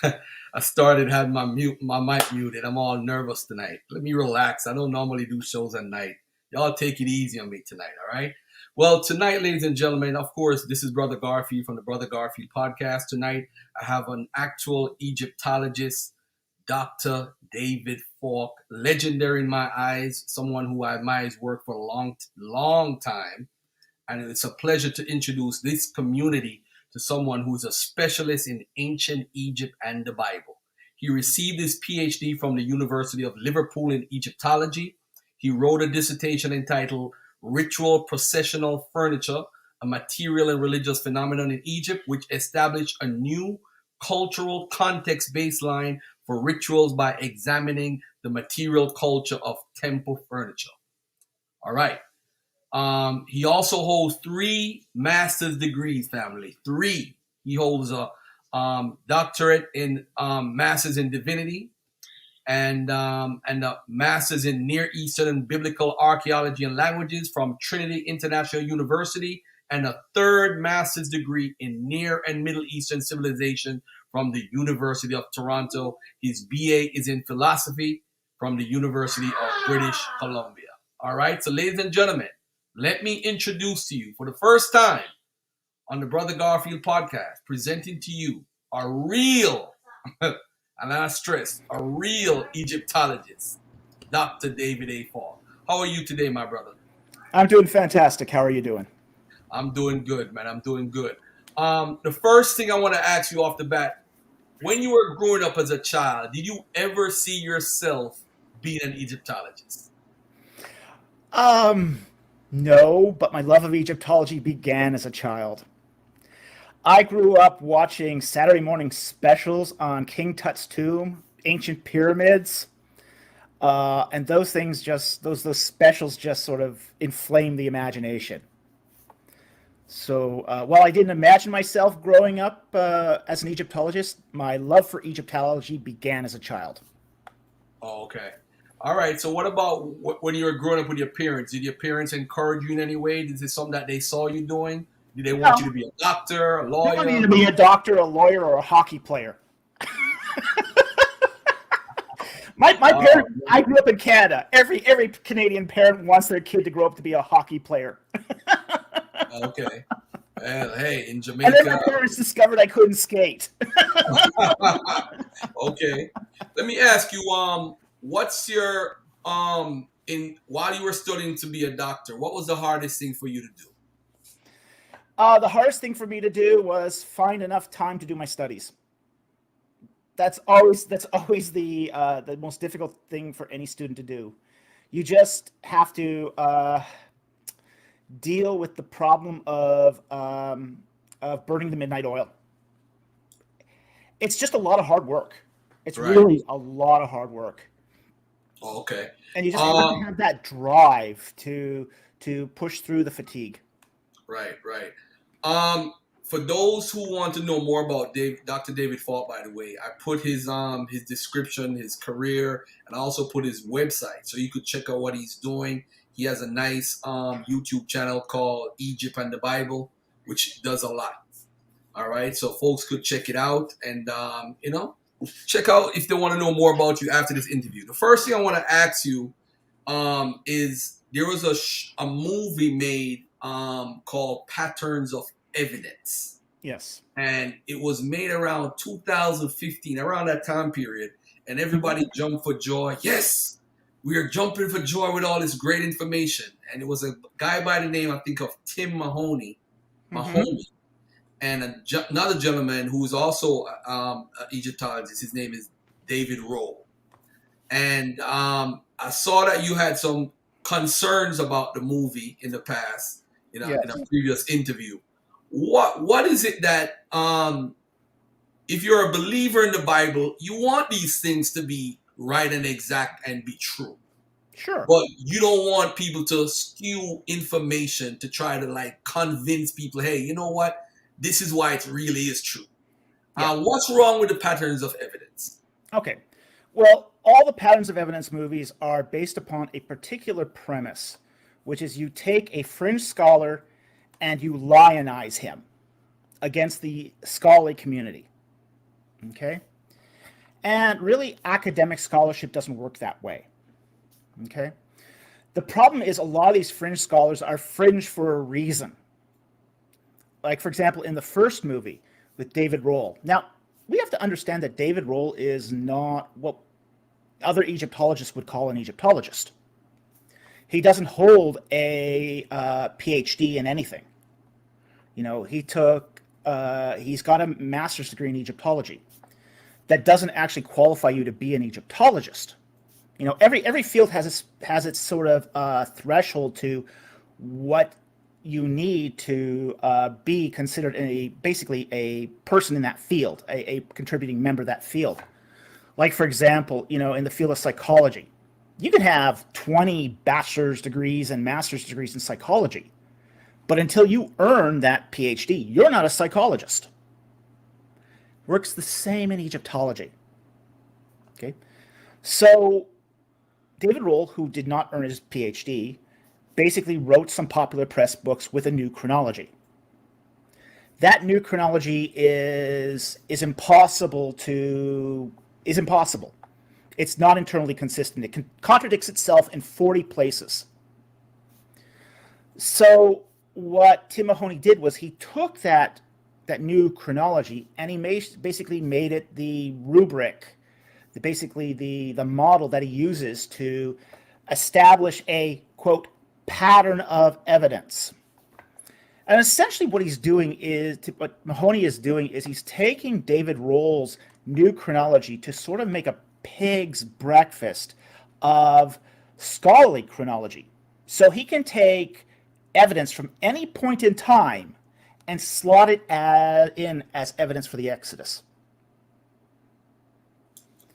I started had my mic muted. I'm all nervous tonight. Let me relax. I don't normally do shows at night. Y'all take it easy on me tonight, all right? Well, tonight, ladies and gentlemen, of course, this is Brother Garfield from the Brother Garfield podcast. Tonight, I have an actual Egyptologist, Dr. David Falk, legendary in my eyes, someone who I admire his work for a long time. And it's a pleasure to introduce this community to someone who's a specialist in ancient Egypt and the Bible. He received his PhD from the University of Liverpool in Egyptology. He wrote a dissertation entitled Ritual Processional Furniture, a Material and Religious Phenomenon in Egypt, which established a new cultural context baseline for rituals by examining the material culture of temple furniture. All right. He also holds 3 master's degrees, family. 3. He holds a doctorate in master's in divinity and a master's in Near Eastern and Biblical Archaeology and Languages from Trinity International University, and a 3rd master's degree in Near and Middle Eastern Civilization from the University of Toronto. His BA is in philosophy from the University of British Columbia. All right, so ladies and gentlemen, let me introduce to you for the first time on the Brother Garfield podcast, presenting to you a real, and I stress, a real Egyptologist, Dr. David A. Falk. How are you today, my brother? I'm doing fantastic. How are you doing? I'm doing good, man. I'm doing good. The first thing I want to ask you off the bat, when you were growing up as a child, did you ever see yourself being an Egyptologist? No, but my love of Egyptology began as a child. I grew up watching Saturday morning specials on King Tut's tomb, ancient pyramids, and those things those specials just sort of inflame the imagination. So while I didn't imagine myself growing up as an Egyptologist, my love for Egyptology began as a child. Oh, okay. All right. So, what about when you were growing up with your parents? Did your parents encourage you in any way? Is this something that they saw you doing? Did they want you to No, be a doctor, a they want me lawyer? to be a doctor, a lawyer, or a hockey player. My Oh, parent, I grew up in Canada. Every Canadian parent wants their kid to grow up to be a hockey player. okay. Well, hey, in And then my Jamaica. parents discovered I couldn't skate. Okay. Let me ask you. What's your in while you were studying to be a doctor? What was the hardest thing for you to do? The hardest thing for me to do was find enough time to do my studies. That's always the most difficult thing for any student to do. You just have to deal with the problem of burning the midnight oil. It's just a lot of hard work. It's Right. really a lot of hard work, Oh, okay. and you just have to Um. have that drive to push through the fatigue. Right. Right. For those who want to know more about Dr. David Falk, by the way, I put his description, his career, and I also put his website, so you could check out what he's doing. He has a nice YouTube channel called Egypt and the Bible, which does a lot. All right, so folks could check it out, and check out if they want to know more about you after this interview. The first thing I want to ask you is there was a movie made called Patterns of Evidence, Yes. and it was made around 2015, around that time period, and everybody jumped for joy. Yes, we are jumping for joy with all this great information, and it was a guy by the name, I think, of Tim Mahoney, Mm-hmm. Mahoney, and another gentleman who is also an Egyptologist. His name is David Rowe. And I saw that you had some concerns about the movie in the past, in a Yes. previous interview. What is it that if you're a believer in the Bible, you want these things to be right and exact and be true, Sure. but you don't want people to skew information to try to like convince people, hey, you know what? This is why it really is true. Yeah. What's wrong with the patterns of evidence? Okay. Well, all the patterns of evidence movies are based upon a particular premise, which is you take a fringe scholar and you lionize him against the scholarly community. Okay? And really, academic scholarship doesn't work that way. Okay? The problem is a lot of these fringe scholars are fringe for a reason. Like, for example, in the first movie with David Rohl. Now, we have to understand that David Rohl is not what other Egyptologists would call an Egyptologist. He doesn't hold a PhD in anything. He's got a master's degree in Egyptology. That doesn't actually qualify you to be an Egyptologist. Every field has its sort of threshold to what you need to be considered basically a person in that field, a contributing member of that field. Like, for example, in the field of psychology, you can have 20 bachelor's degrees and master's degrees in psychology, but until you earn that PhD, you're not a psychologist. Works the same in Egyptology. Okay, so David Rohl, who did not earn his PhD, basically wrote some popular press books with a new chronology. That new chronology is impossible. It's not internally consistent. It contradicts itself in 40 places. So what Tim Mahoney did was he took that new chronology and he basically made it the rubric, the model that he uses to establish a, quote, pattern of evidence. And essentially what Mahoney is doing is he's taking David Rohl's new chronology to sort of make a pig's breakfast of scholarly chronology. So he can take evidence from any point in time and slot it in as evidence for the Exodus.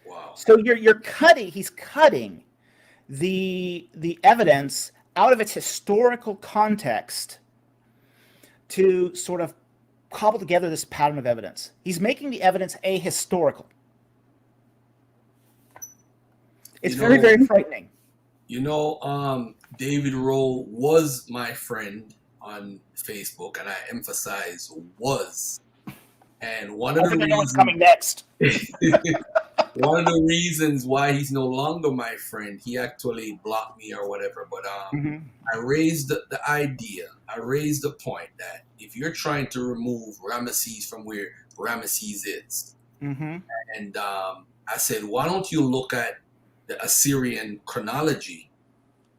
Wow. So he's cutting the evidence out of its historical context to sort of cobble together this pattern of evidence. He's making the evidence ahistorical. It's very, very frightening. David Rohl was my friend on Facebook, and I emphasize was. And one of the reasons what's coming next. One of the reasons why he's no longer my friend, he actually blocked me or whatever. But I raised the idea. I raised the point that if you're trying to remove Ramesses from where Ramesses is, and I said, why don't you look at the Assyrian chronology?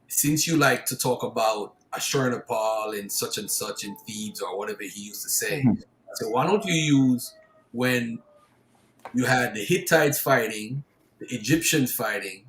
Since you like to talk about Ashurnapal and such in Thebes or whatever he used to say, I said, why don't you use when you had the Hittites fighting, the Egyptians fighting,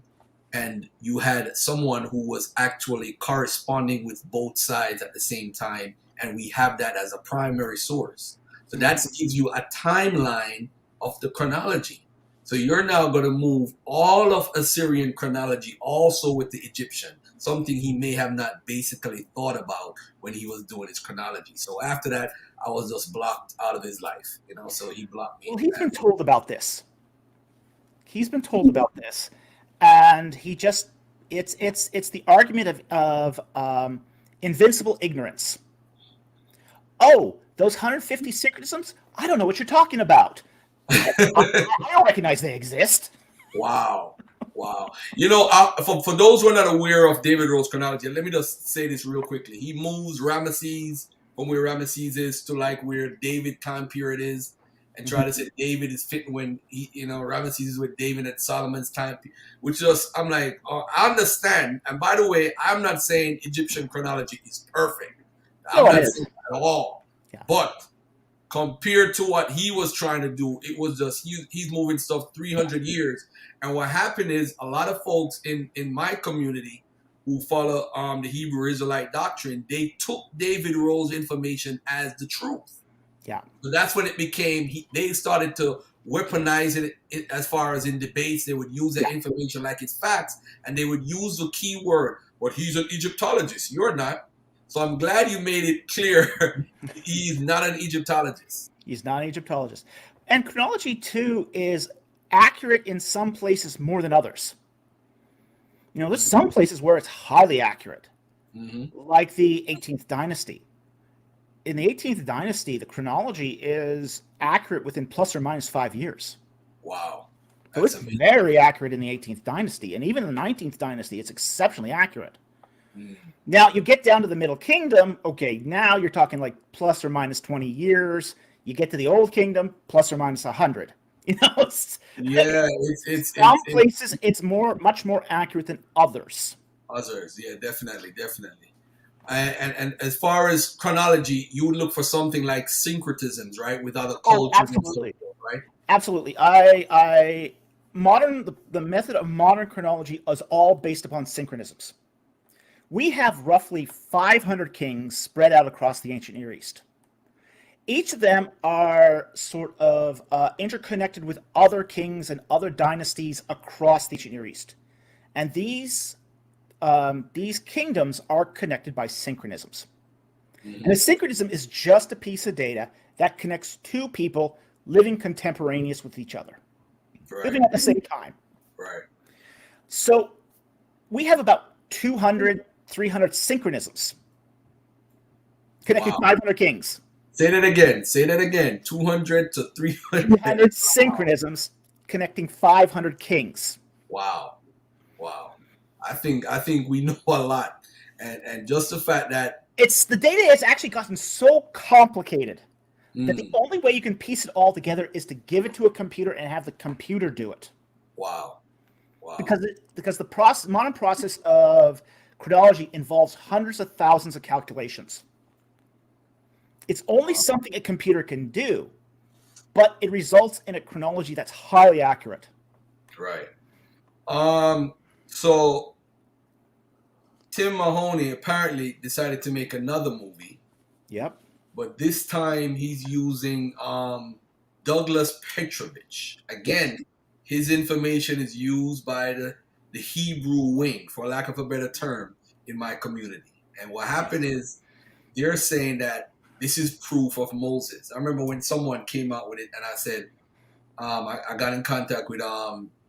and you had someone who was actually corresponding with both sides at the same time, and we have that as a primary source. So that gives you a timeline of the chronology. So you're now going to move all of Assyrian chronology also with the Egyptian, something he may have not basically thought about when he was doing his chronology. So after that, I was just blocked out of his life, so he blocked me. Well, he's been told about this. And he just, it's the argument of invincible ignorance. Oh, those 150 syncretisms? I don't know what you're talking about. I don't recognize they exist. Wow. For those who are not aware of David Rohl's chronology, let me just say this real quickly. He moves Ramesses from where Ramesses is to like where David time period is, and try to say David is fitting when Ramesses is with David at Solomon's time, which just, I'm like, I understand. And by the way, I'm not saying Egyptian chronology is perfect. I'm not saying that at all. Yeah. But compared to what he was trying to do, it was just, he's moving stuff 300 years. And what happened is a lot of folks in my community who follow the Hebrew Israelite doctrine, they took David Rohl's information as the truth. Yeah. So that's when it became, they started to weaponize it as far as in debates. They would use that information like it's facts, and they would use the key word, but he's an Egyptologist. You're not. So I'm glad you made it clear he's not an Egyptologist. He's not an Egyptologist. And chronology, too, is accurate in some places more than others. There's some places where it's highly accurate, like the 18th dynasty. In the 18th dynasty, the chronology is accurate within plus or minus 5 years. Wow. So That's it's amazing. very accurate in the 18th dynasty, and even in the 19th dynasty, it's exceptionally accurate. Mm. Now you get down to the Middle Kingdom. Okay, now you're talking like plus or minus 20 years. You get to the Old Kingdom, plus or minus 100. You know, Yeah, some places it's much more accurate than others. others. Yeah, definitely, definitely. And as far as chronology, you would look for something like syncretisms, right, with other Oh, cultures and so absolutely, forth, right? absolutely. I modern the method of modern chronology is all based upon synchronisms. We have roughly 500 kings spread out across the ancient Near East. Each of them are sort of interconnected with other kings and other dynasties across the ancient Near East, and these kingdoms are connected by synchronisms. And a Hmm. synchronism is just a piece of data that connects two people living contemporaneous with each other, Right, living at the same time. right. So we have about 200, 300 synchronisms connecting Wow. 500 kings. Say that again. Say that again. 200 to 300. 200 synchronisms connecting 500 kings. Wow. Wow. I think we know a lot. And just the fact that It's the data has actually gotten so complicated that the mm, only way you can piece it all together is to give it to a computer and have the computer do it. wow. Wow. Because the modern process of chronology involves hundreds of thousands of calculations. It's only Wow. something a computer can do, but it results in a chronology that's highly accurate. Right. So Tim Mahoney apparently decided to make another movie, Yep. but this time he's using Douglas Petrovich. Yes. Again, his information is used by the Hebrew wing, for lack of a better term, in my community. And what happened Yes. is they're saying that this is proof of Moses. I remember when someone came out with it, and I said, I got in contact with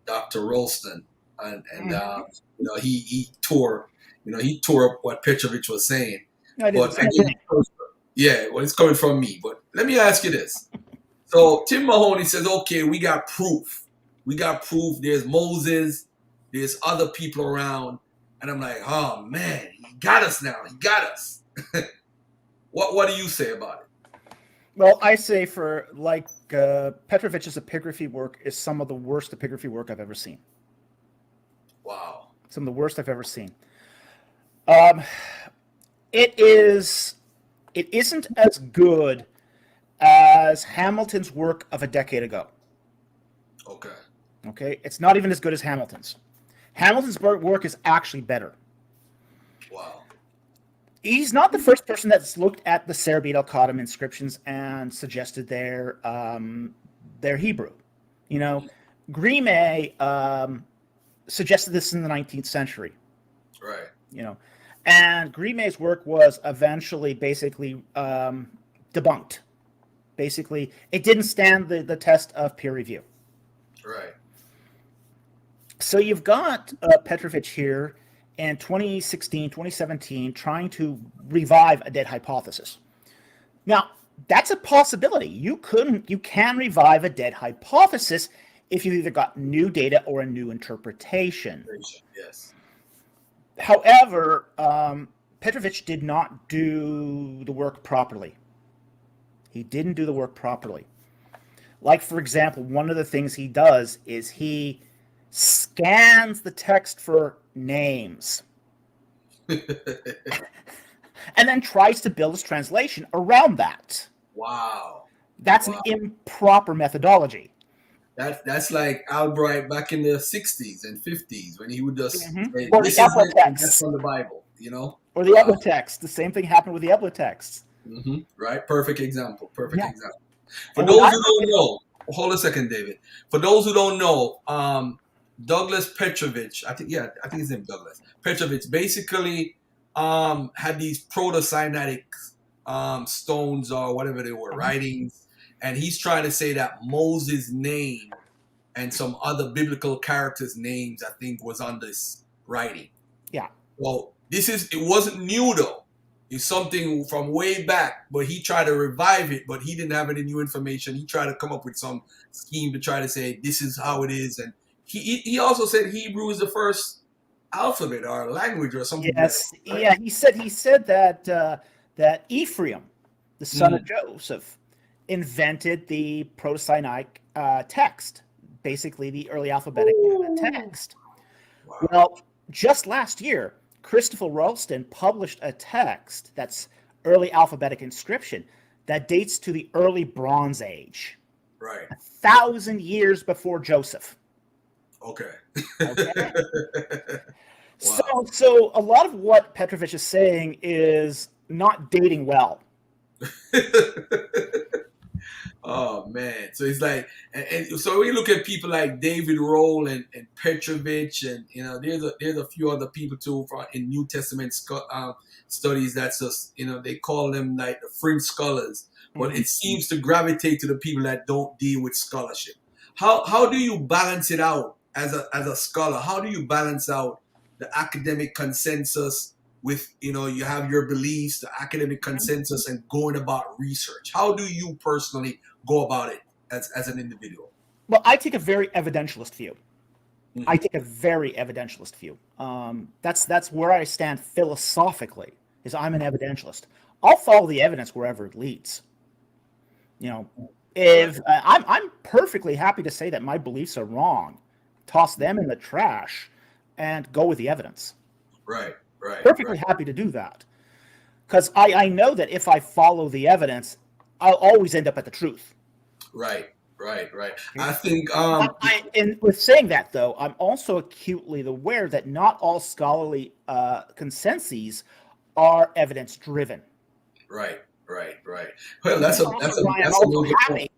Dr. Rolston, and Mm-hmm. he tore, he tore up what Petrovich was saying. I did the But same again, thing. yeah, well, it's coming from me. But let me ask you this: so Tim Mahoney says, okay, we got proof. We got proof. There's Moses. There's other people around, and I'm like, oh man, he got us now. He got us. What do you say about it? Well, I say for like Petrovich's epigraphy work is some of the worst epigraphy work I've ever seen. Wow. Some of the worst I've ever seen. Um, it is. It isn't as good as Hamilton's work of a decade ago. Okay. Okay, it's not even as good as Hamilton's. Hamilton's work is actually better. Wow. He's not the first person that's looked at the Serbia El Khadim inscriptions and suggested their Hebrew. You know, Grime suggested this in the 19th century. Right. You know, and Grime's work was eventually basically debunked. Basically, it didn't stand the test of peer review. Right. So you've got Petrovich here in 2016, 2017 trying to revive a dead hypothesis. Now, that's a possibility. You can revive a dead hypothesis if you've either got new data or a new interpretation. Yes. However, Petrovich did not do the work properly. He didn't do the work properly. Like, for example, one of the things he does is he scans the text for names and then tries to build his translation around that. Wow. That's an Wow. improper methodology. That's like Albright back in the 60s and 50s when he would just Mm-hmm. say, Or the this is Ebla it, and that's texts. from the Bible. Or the Ebla text. The same thing happened with the Ebla texts. Right? Perfect example. Perfect Yeah. example. For And when those I who look don't at know, hold a second, David. For those who don't know, Douglas Petrovich, I think his name Douglas Petrovich, basically had these proto-Sinaitic stones or whatever they were, Mhm. writings, and he's trying to say that Moses' name and some other biblical characters' names, I think, was on this writing. Yeah. Well, it wasn't new though. It's something from way back, but he tried to revive it, but he didn't have any new information. He tried to come up with some scheme to try to say this is how it is, and he also said Hebrew is the first alphabet or language or something like Yes, that, right? yeah, he said that that Ephraim, the son of Mm. Joseph, invented the Proto-Sinaitic text, basically the early alphabetic Ooh. text. Wow. Well, just last year, Christopher Ralston published a text that's early alphabetic inscription that dates to the early Bronze Age, Right. 1,000 years before Joseph. Okay. Okay. So, Wow. so a lot of what Petrovich is saying is not dating well. Oh man. So it's like, and so we look at people like David Roll and Petrovich, and there's a few other people too from in New Testament studies. That's just they call them like the fringe scholars, but Mhm. it seems to gravitate to the people that don't deal with scholarship. How do you balance it out as a scholar? How do you balance out the academic consensus with you have your beliefs, the academic consensus, and going about research? How do you personally go about it as an individual? Well, I take a very evidentialist view. I Hmm. take a very evidentialist view. That's where I stand philosophically. Is I'm an evidentialist. I'll follow the evidence wherever it leads. You know, Right, if I'm perfectly happy to say that my beliefs are wrong, toss them in the trash, and go with the evidence. right, right, right, Perfectly happy to do that because I know that if I follow the evidence, I'll always end up at the truth. right, right, right. Okay? I think But and with saying that though, I'm also acutely aware that not all scholarly consensus are evidence driven. right, right, right. Well, This is also why I'm that's a also major point. happy.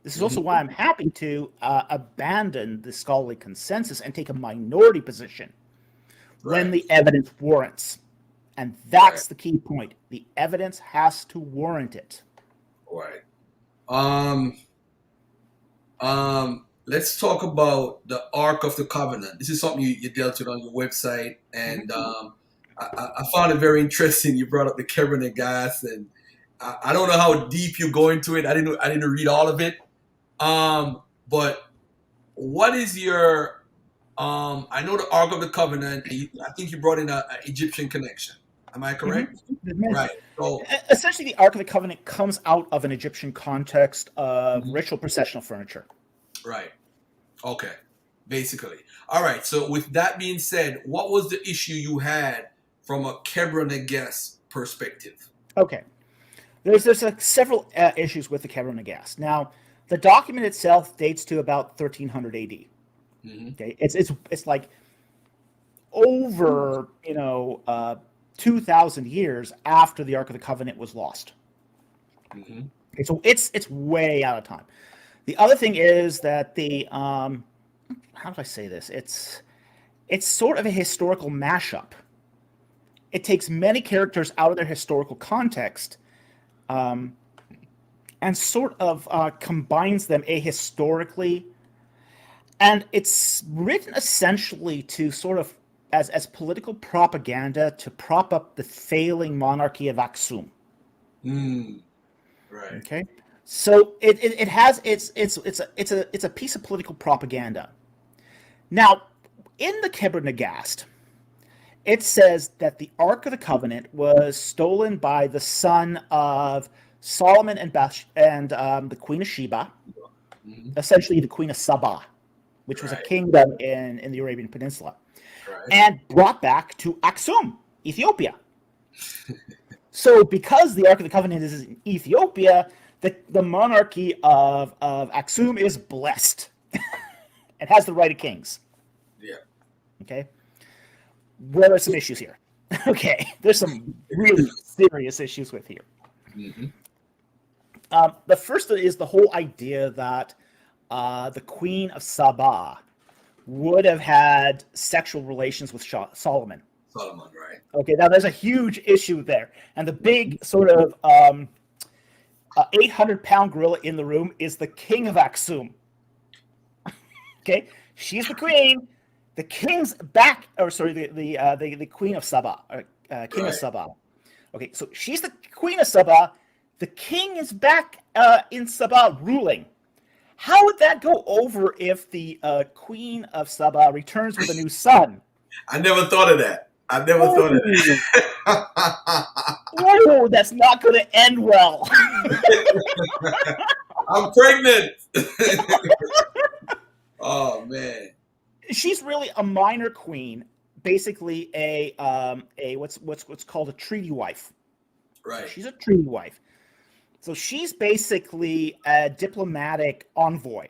This is also Hmm. why I'm happy to abandon the scholarly consensus and take a minority position when Right, the evidence warrants. And right, that's the key point. The evidence has to warrant it. right. Um, let's talk about the Ark of the Covenant. This is something you dealt with on your website, and Mhm. I found it very interesting. You brought up the Kebron gas, and I don't know how deep you go into it. I didn't read all of it. But what is your I know the Ark of the Covenant. I think you brought in a Egyptian connection. Am I correct? Right. So, Essentially, the Ark of the Covenant comes out of an Egyptian context of mhm, ritual processional furniture. right. Okay. Basically. All right. So, with that being said, what was the issue you had from a Kebron guest perspective? Okay, there's several issues with the Kebra Nagast. Now, the document itself dates to about 1300 AD. Hmm. Okay, it's like over 2,000 years after the Ark of the Covenant was lost. Hmm. Okay, so it's way out of time. The other thing is that the how do I say this? It's sort of a historical mashup. It takes many characters out of their historical context and sort of combines them ahistorically, and it's written essentially to sort of as political propaganda to prop up the failing monarchy of Aksum. Mm, right. Okay, so it has it's a piece of political propaganda. Now, in the Kebra Nagast, it says that the Ark of the Covenant was stolen by the son of Solomon and the Queen of Sheba, Hmm. essentially the Queen of Saba, which was a Right. kingdom in the Arabian Peninsula, Right. and brought back to Aksum, Ethiopia. So, because the Ark of the Covenant is in Ethiopia, the monarchy of Aksum is blessed. It has the right of kings. Yeah. Okay, where are some issues here? Okay, there's some really serious issues with here. Hmm. The first is the whole idea that the Queen of Saba would have had sexual relations with Solomon. Solomon. Right. Okay, now there's a huge issue there, and the big sort of 800-pound gorilla in the room is the King of Aksum. Okay, she's the queen. The king's back, or sorry, the Queen of Saba, King of Right. Saba. Okay, so she's the queen of Saba. The king is back in Saba ruling. How would that go over if the queen of Saba returns with a new son? I never thought of that. I never thought of Oh, that. oh, that's not going to end well. I'm pregnant. Oh man. She's really a minor queen, basically a what's called a treaty wife. Right. She's a treaty wife. So she's basically a diplomatic envoy.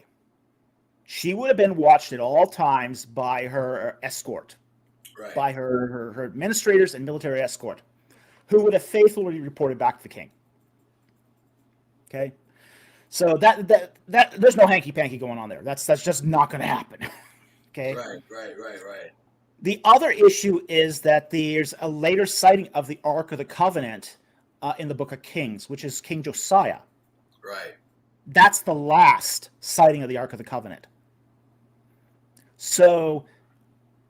She would have been watched at all times by her escort, Right. by her administrators and military escort, who would have faithfully reported back to the king. Okay, so that there's no hanky panky going on there. That's just not going to happen. Okay. Right. The other issue is that there's a later sighting of the Ark of the Covenant in the Book of Kings, which is King Josiah. Right. That's the last sighting of the Ark of the Covenant. So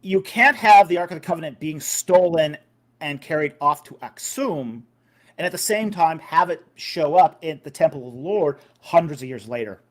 you can't have the Ark of the Covenant being stolen and carried off to Aksum, and at the same time have it show up in the Temple of the Lord hundreds of years later.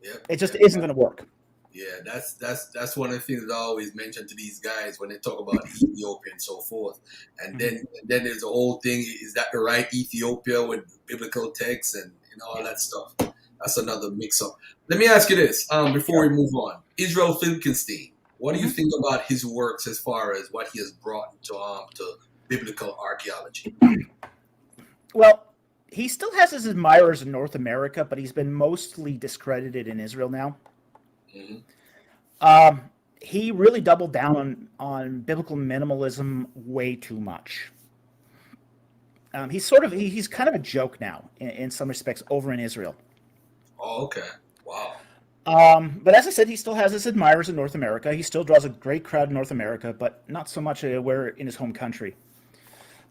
Yep. It just isn't going to work. Yeah, that's one of the things I always mention to these guys when they talk about Ethiopia and so forth. And then there's a whole thing: is that the right Ethiopia with biblical texts and all that stuff? That's another mix-up. Let me ask you this before we move on: Israel Finkelstein. What do you think about his works as far as what he has brought to biblical archaeology? Well, he still has his admirers in North America, but he's been mostly discredited in Israel now. Mm-hmm. He really doubled down on biblical minimalism way too much. He's kind of a joke now in some respects over in Israel. Oh, okay. Wow. But as I said, he still has his admirers in North America. He still draws a great crowd in North America, but not so much where in his home country.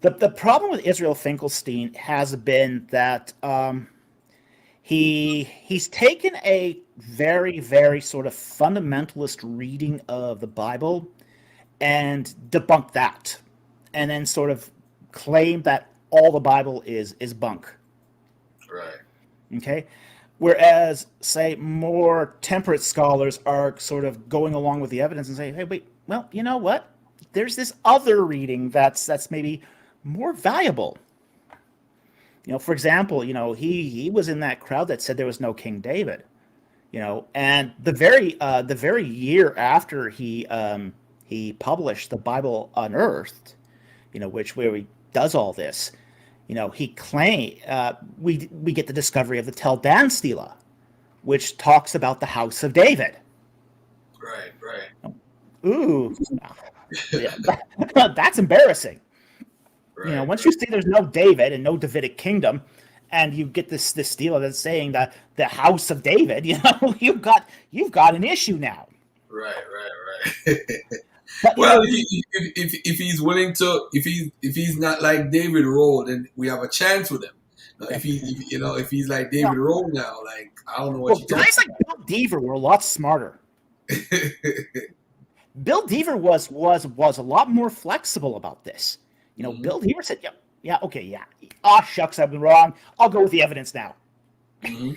The problem with Israel Finkelstein has been that he's taken a very, very sort of fundamentalist reading of the Bible and debunked that, and then sort of claimed that all the Bible is bunk. Right. Okay. Whereas, say, more temperate scholars are sort of going along with the evidence and saying, hey, wait, well, you know what? There's this other reading that's maybe more valuable. For example, he was in that crowd that said there was no King David. And the very year after he published the Bible Unearthed, where he does all this, he claimed we get the discovery of the Tel Dan Stela, which talks about the house of David. Right. Ooh, yeah, that's embarrassing. Right. Once you see there's no David and no Davidic kingdom, and you get this Stela that's saying that the house of David, you've got an issue now. Right. But, well, if he's willing to, if he's not like David Rowe, then we have a chance with him. If he's like David Rowe now, like I don't know what you guys like Bill Deaver were a lot smarter. Bill Deaver was a lot more flexible about this. Bill Deaver said, okay. Shucks, I've been wrong. I'll go with the evidence now. Mm-hmm.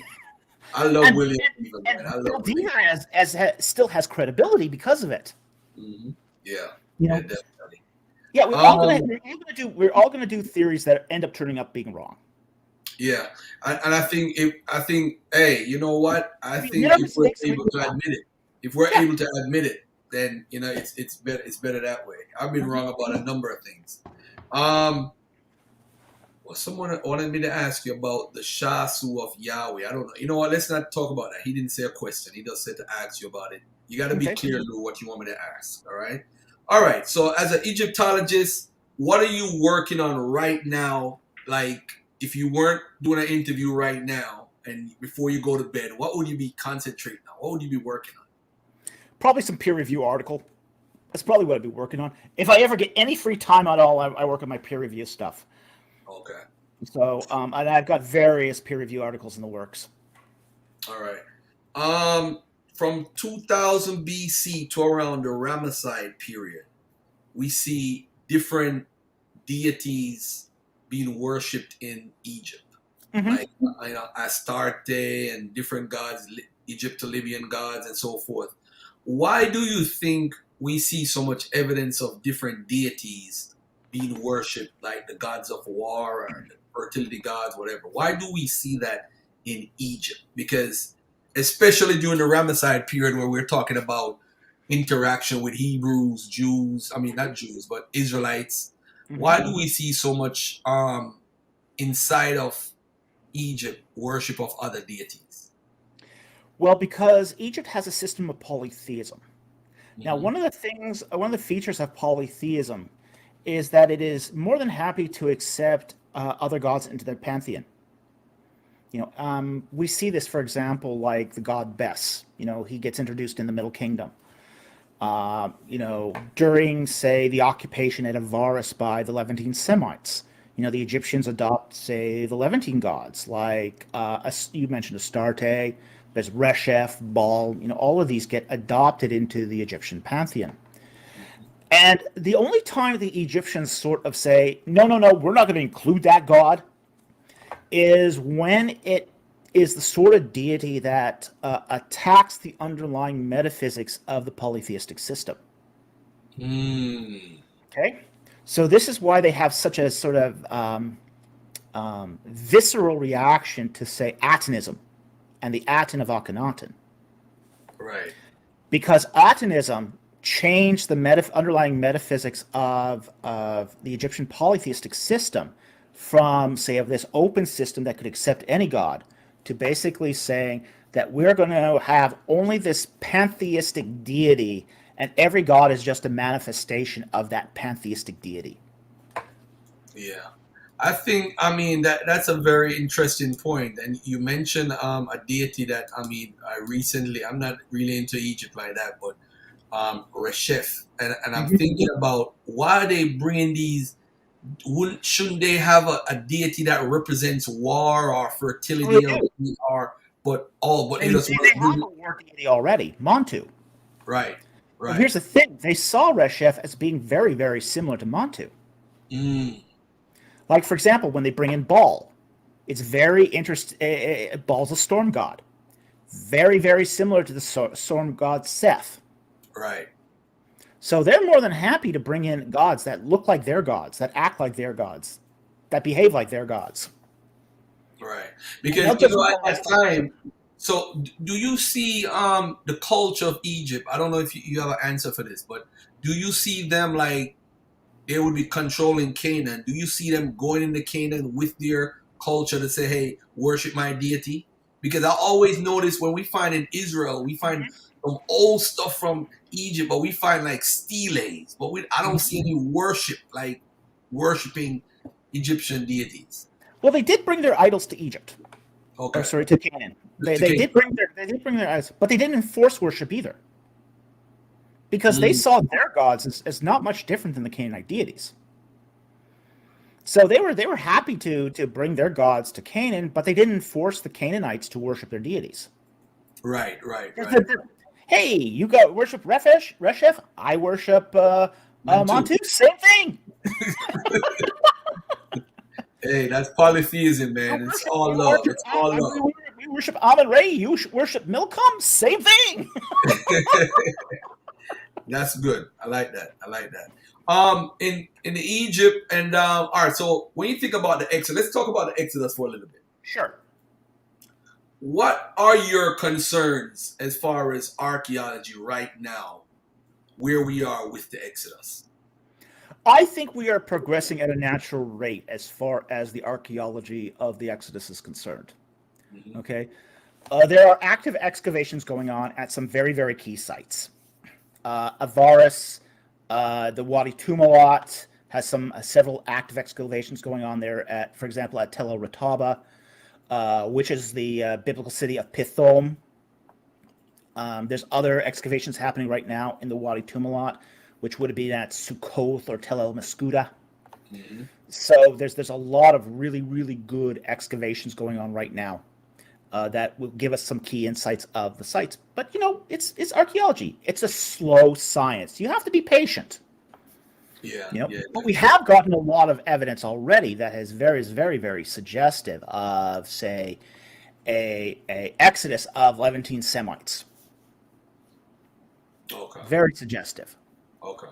I love William Deaver, man. And Bill Deaver still has credibility because of it. Mm-hmm. Yeah. Definitely. Yeah, we're all gonna do theories that end up turning up being wrong. Yeah, and I think hey, you know what? I think if we're able to admit it, then it's better that way. I've been wrong about a number of things. Well, someone wanted me to ask you about the Shasu of Yahweh. I don't know. You know what? Let's not talk about that. He didn't say a question. He just said to ask you about it. You got to be clear, Lou, what you want me to ask. All right. So, as an Egyptologist, what are you working on right now? Like, if you weren't doing an interview right now, and before you go to bed, what would you be concentrating on? What would you be working on? Probably some peer review article. That's probably what I'd be working on. If I ever get any free time at all, I work on my peer review stuff. Okay. So, and I've got various peer review articles in the works. All right. From 2000 BC to around the Ramesside period, we see different deities being worshipped in Egypt, Mm-hmm. like Astarte and different gods, Egypto-Libyan gods, and so forth. Why do you think we see so much evidence of different deities being worshipped, like the gods of war or the fertility gods, whatever? Why do we see that in Egypt? Because especially during the Ramesside period, where we're talking about interaction with Hebrews, Jews, I mean not Jews, but Israelites. Mm-hmm. Why do we see so much inside of Egypt worship of other deities? Well, because Egypt has a system of polytheism. Now, Hmm. one of the features of polytheism is that it is more than happy to accept other gods into their pantheon. We see this, for example, like the god Bes. He gets introduced in the Middle Kingdom. During, say, the occupation at Avaris by the Levantine Semites. The Egyptians adopt, say, the Levantine gods, like you mentioned Astarte, there's Reshef, Baal. All of these get adopted into the Egyptian pantheon. And the only time the Egyptians sort of say, no, no, no, we're not going to include that god, is when it is the sort of deity that attacks the underlying metaphysics of the polytheistic system. Mm, Okay? So this is why they have such a sort of visceral reaction to, say, Atonism and the Aten of Akhenaten. right. Because Atonism changed the underlying metaphysics of the Egyptian polytheistic system from, say, of this open system that could accept any god to basically saying that we're going to have only this pantheistic deity and every god is just a manifestation of that pantheistic deity. Yeah. I mean that's a very interesting point. And you mentioned a deity that I recently, I'm not really into Egypt like that, but Reshef. And I'm Mm-hmm. thinking about why they bring these. Shouldn't they have a deity that represents war or Oh, they fertility do. but they They just they want to have bring a war deity already, Montu. right, Well, right. here's the thing: they saw Reshef as being very, very similar to Montu. Mm, Like, for example, when they bring in Baal, it's very interesting. Baal's a storm god, very, very similar to the storm god Seth. right, So they're more than happy to bring in gods that look like their gods, that act like their gods, that behave like their gods, right. and they'll Because just at utilize that that. time, so do you see the culture of Egypt? I don't know if you have an answer for this, but do you see them like they would be controlling Canaan? Do you see them going into Canaan with their culture to say, "Hey, worship my deity"? Because I always notice when we find in Israel, we find some old stuff from Egypt, but we find like steles, but I don't see any worship like worshiping Egyptian deities. Well, they did bring their idols to Egypt, or Okay, sorry, to Canaan. They, to they Canaan. did bring their idols, but they didn't enforce worship either, because they Mm, saw their gods as not much different than the Canaanite deities. So they were happy to bring their gods to Canaan, but they didn't force the Canaanites to worship their deities. right, right, right. Hey, you got worship Reshef. I worship Mine too. Montu. Same thing. Hey, that's polytheism, man. It's all You love. worship It's all love. we worship Amun Ray. You worship Milcom. Same thing. That's good. I like that. I like that. In the Egypt and all right. So when you think about the Exodus, let's talk about the Exodus for a little bit. Sure. What are your concerns as far as archaeology right now, where we are with the Exodus? I think we are progressing at a natural rate as far as the archaeology of the Exodus is concerned. Hmm. Okay. There are active excavations going on at some very, very key sites. Avaris, the Wadi Tumalot has some several active excavations going on there. At, for example, at Tel El Rataba, which is the biblical city of Pithom. There's other excavations happening right now in the Wadi Tumalot, which would be at Sukkoth or Tel El Maskuda. Hmm. So there's a lot of really, really good excavations going on right now that will give us some key insights of the sites. But it's archaeology. It's a slow science. You have to be patient. Yeah, You know, yeah, but we have gotten a lot of evidence already that is very suggestive of, say, a exodus of Levantine Semites. okay, Very suggestive. okay,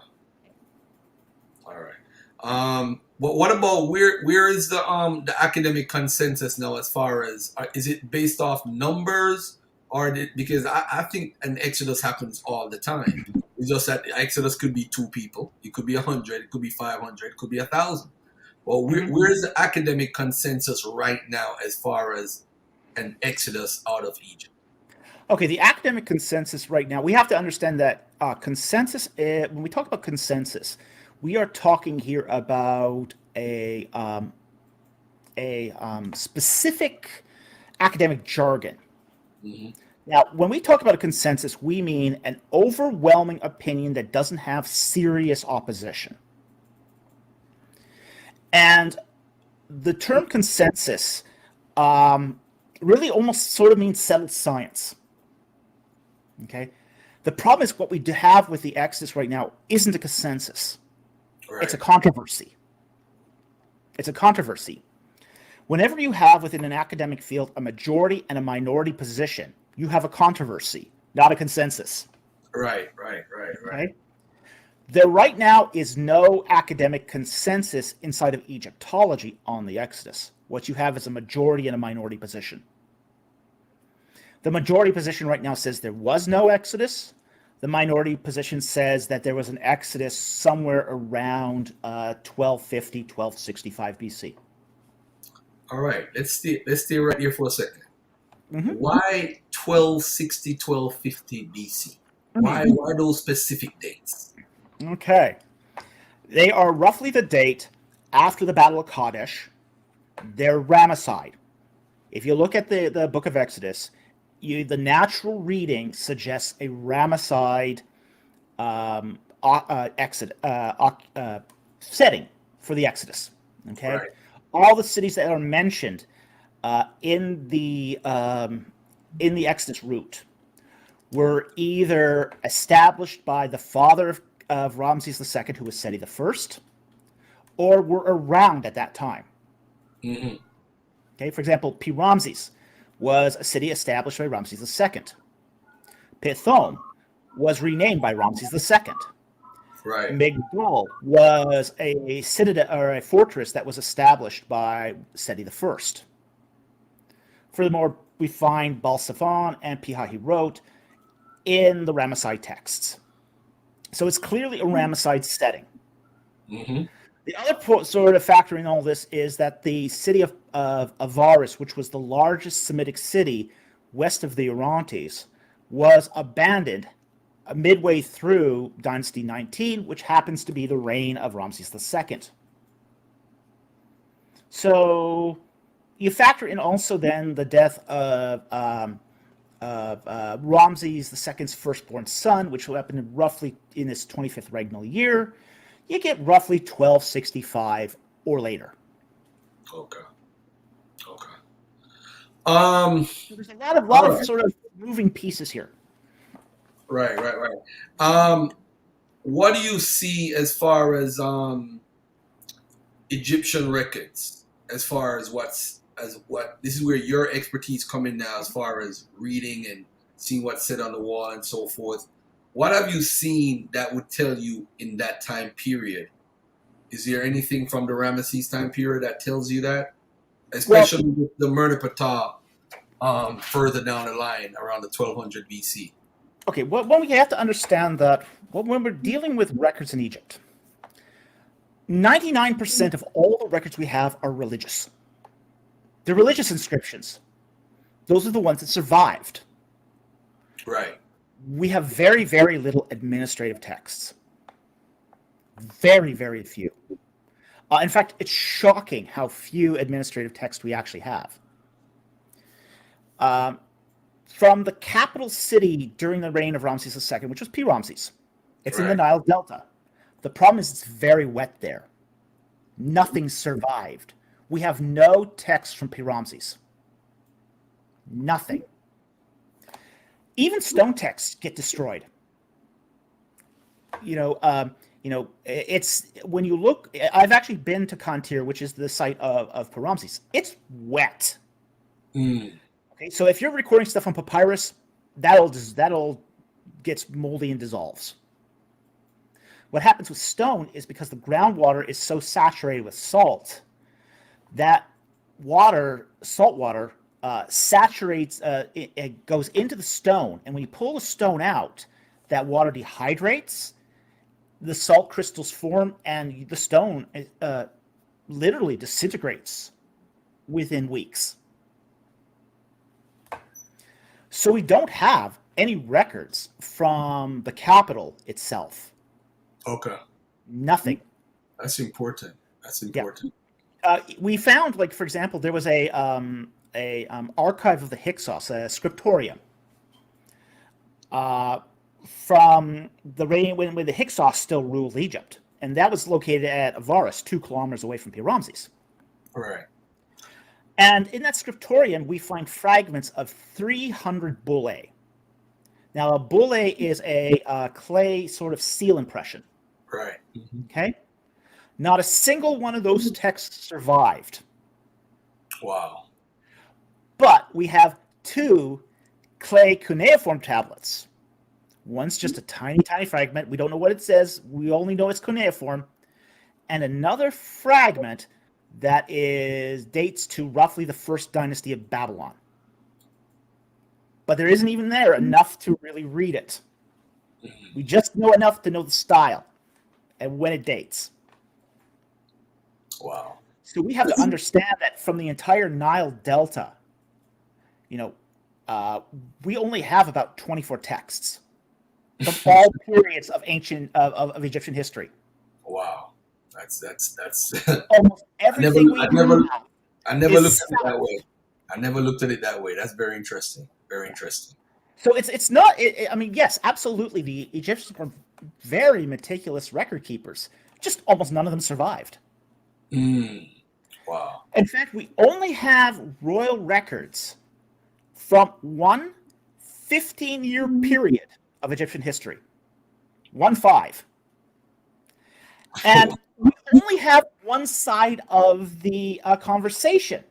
all right. But what about where is the academic consensus now as far as is it based off numbers or because I think an exodus happens all the time. It's just that the exodus could be two people, it could be 100, it could be 500, it could be 1,000. Well, Mhm. where is the academic consensus right now as far as an exodus out of Egypt? Okay, the academic consensus right now, we have to understand that consensus, when we talk about consensus, we are talking here about a specific academic jargon. Hmm. Now, when we talk about a consensus, we mean an overwhelming opinion that doesn't have serious opposition. And the term consensus um, really almost sort of means settled science. Okay? The problem is what we have with the Exodus right now isn't a consensus, it's Right. a controversy. It's a controversy. Whenever you have within an academic field a majority and a minority position, you have a controversy, not a consensus. Right. Right. Right. Right. Okay? There right now is no academic consensus inside of Egyptology on the Exodus. What you have is a majority and a minority position. The majority position right now says there was no Exodus. The minority position says that there was an Exodus somewhere around 1250, 1265 BC. All right. Let's stay right here for a second. Mm-hmm. Why 1260, 1250 BC? Mm-hmm. Why those specific dates? Okay. They are roughly the date after the Battle of Kadesh. They're Ramesside. If you look at the book of Exodus, the natural reading suggests a Ramesside setting for the Exodus. Okay, Right. all the cities that are mentioned in the Exodus route were either established by the father of Ramses II, who was Seti I, or were around at that time. Hmm. Okay, for example, Pi-Ramses was a city established by Ramses II. Pithom was renamed by Ramses II. Right. Migdol was a citadel or a fortress that was established by Seti I. Furthermore, we find Balsafon and Pi-Hahirot in the Ramesside texts. So it's clearly a Ramesside setting. Hmm. The other sort of factor in all this is that the city of Avaris, which was the largest Semitic city west of the Orontes, was abandoned midway through Dynasty 19, which happens to be the reign of Ramses II. So you factor in also then the death of Ramses II's firstborn son, which happened roughly in his 25th regnal year. You get roughly 1265 or later. Okay. Okay. Um. So there's a lot All of right. sort of moving pieces here. Right. Right. Right. Um. What do you see as far as Egyptian records? As far as what this is where your expertise come in now, as far as reading and seeing what's said on the wall and so forth. What have you seen that would tell you in that time period? Is there anything from the Ramesses time period that tells you that? Well, Especially with the murder Ptah further down the line around the 1200 BC. okay, well, we have to understand that when we're dealing with records in Egypt, 99% of all the records we have are religious. They're religious inscriptions. Those are the ones that survived. Right. We have very little administrative texts. Very few. In fact, it's shocking how few administrative texts we actually have. From the capital city during the reign of Ramses II, which was Pi-Ramses, it's in the Right. Nile Delta. The problem is it's very wet there. Nothing survived. We have no text from Pi-Ramses. Nothing. Even stone texts get destroyed. You know, it's when you look. I've actually been to Kantir, which is the site of Paramses. It's wet. Mm. Okay, so if you're recording stuff on papyrus, that'll gets moldy and dissolves. What happens with stone is because the groundwater is so saturated with salt that salt water, saturates. It goes into the stone, and when you pull the stone out, that water dehydrates. The salt crystals form, and the stone literally disintegrates within weeks. So we don't have any records from the capital itself. Okay. Nothing. That's important. That's Yeah. important. We found, like, for example, there was a archive of the Hyksos, a scriptorium, from the reign when the Hyksos still ruled Egypt, and that was located at Avaris, 2 kilometers away from Ramses. Right. And in that scriptorium, we find fragments of 300 bullae. Now, a bullae is a clay sort of seal impression. Right. Mm-hmm. Okay? Not a single one of those texts survived. Wow. But we have 2 clay cuneiform tablets. One's just a tiny, tiny fragment. We don't know what it says. We only know it's cuneiform. And another fragment that dates to roughly the 1st dynasty of Babylon. But there isn't even there enough to really read it. We just know enough to know the style and when it dates. Wow. So we have to understand that from the entire Nile Delta, we only have about 24 texts from all periods of of Egyptian history. Wow. That's Almost everything we have. I never looked at it that way. I never looked at it that way. That's very interesting. Very interesting. So it's not. I mean, yes, absolutely. The Egyptians were very meticulous record keepers. Just almost none of them survived. Wow. In fact, we only have royal records from one 15-year period of Egyptian history. 1-5. And we only have one side of the conversation,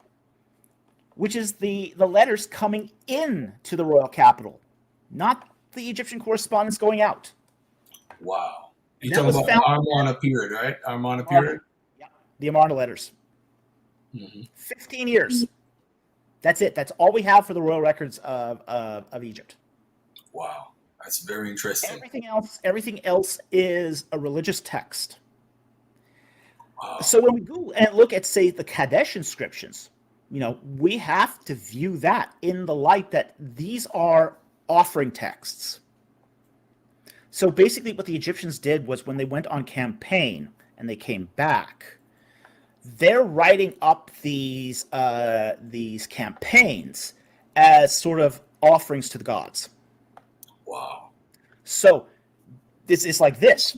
which is the letters coming in to the royal capital, not the Egyptian correspondence going out. Wow. You're talking about the Amarna period, right? Amarna period? Yeah, the Amarna letters. 15 years. That's it. That's all we have for the royal records of Egypt. Wow. That's very interesting. Everything else is a religious text. Wow. So when we go and look at, say, the Kadesh inscriptions, we have to view that in the light that these are offering texts. So basically what the Egyptians did was when they went on campaign and they came back, they're writing up these campaigns as sort of offerings to the gods. Wow. So this is like this.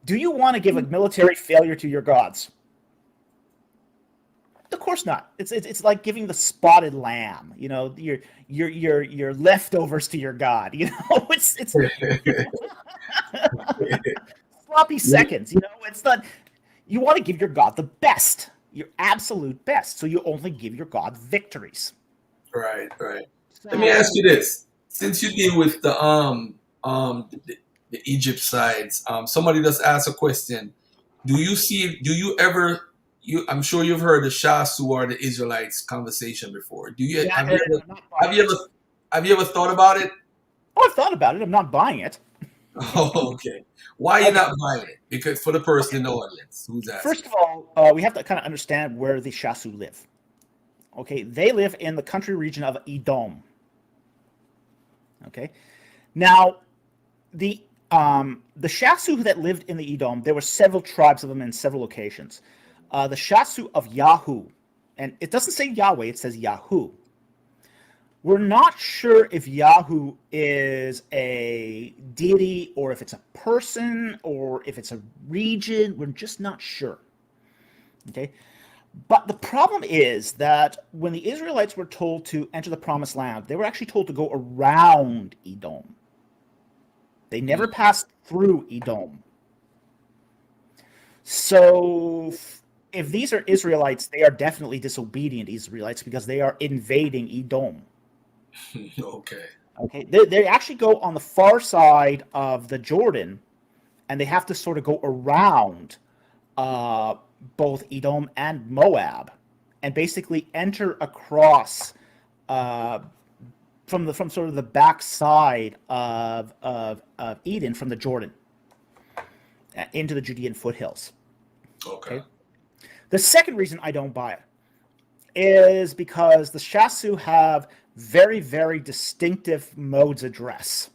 Do you want to give a military failure to your gods? Of course not. It's like giving the spotted lamb, your leftovers to your god. It's sloppy seconds. It's not. You want to give your god the best, your absolute best. So you only give your god victories. Right. So, let me ask you this: since you deal with the Egypt sides, somebody just asked a question. Do you ever? I'm sure you've heard the Shasu or the Israelites conversation before. Have you ever thought about it? Oh, I've thought about it. I'm not buying it. Oh, okay. Why are you not buying it? Because for the person in the audience who's asking. First of all, we have to kind of understand where the Shasu live. Okay, they live in the country region of Edom. Okay, now the Shasu that lived in the Edom, there were several tribes of them in several locations. The Shasu of Yahu, and it doesn't say Yahweh, it says Yahu. We're not sure if Yahu is a deity or if it's a person or if it's a region. We're just not sure. Okay? But the problem is that when the Israelites were told to enter the Promised Land, they were actually told to go around Edom. They never passed through Edom. So if these are Israelites, they are definitely disobedient Israelites because they are invading Edom. Okay. Okay, they actually go on the far side of the Jordan, and they have to sort of go around uh, both Edom and Moab, and basically enter across uh, from sort of the backside of Eden from the Jordan into the Judean foothills. Okay. Okay. The second reason I don't buy it is because the Shasu have very, very distinctive modes of dress.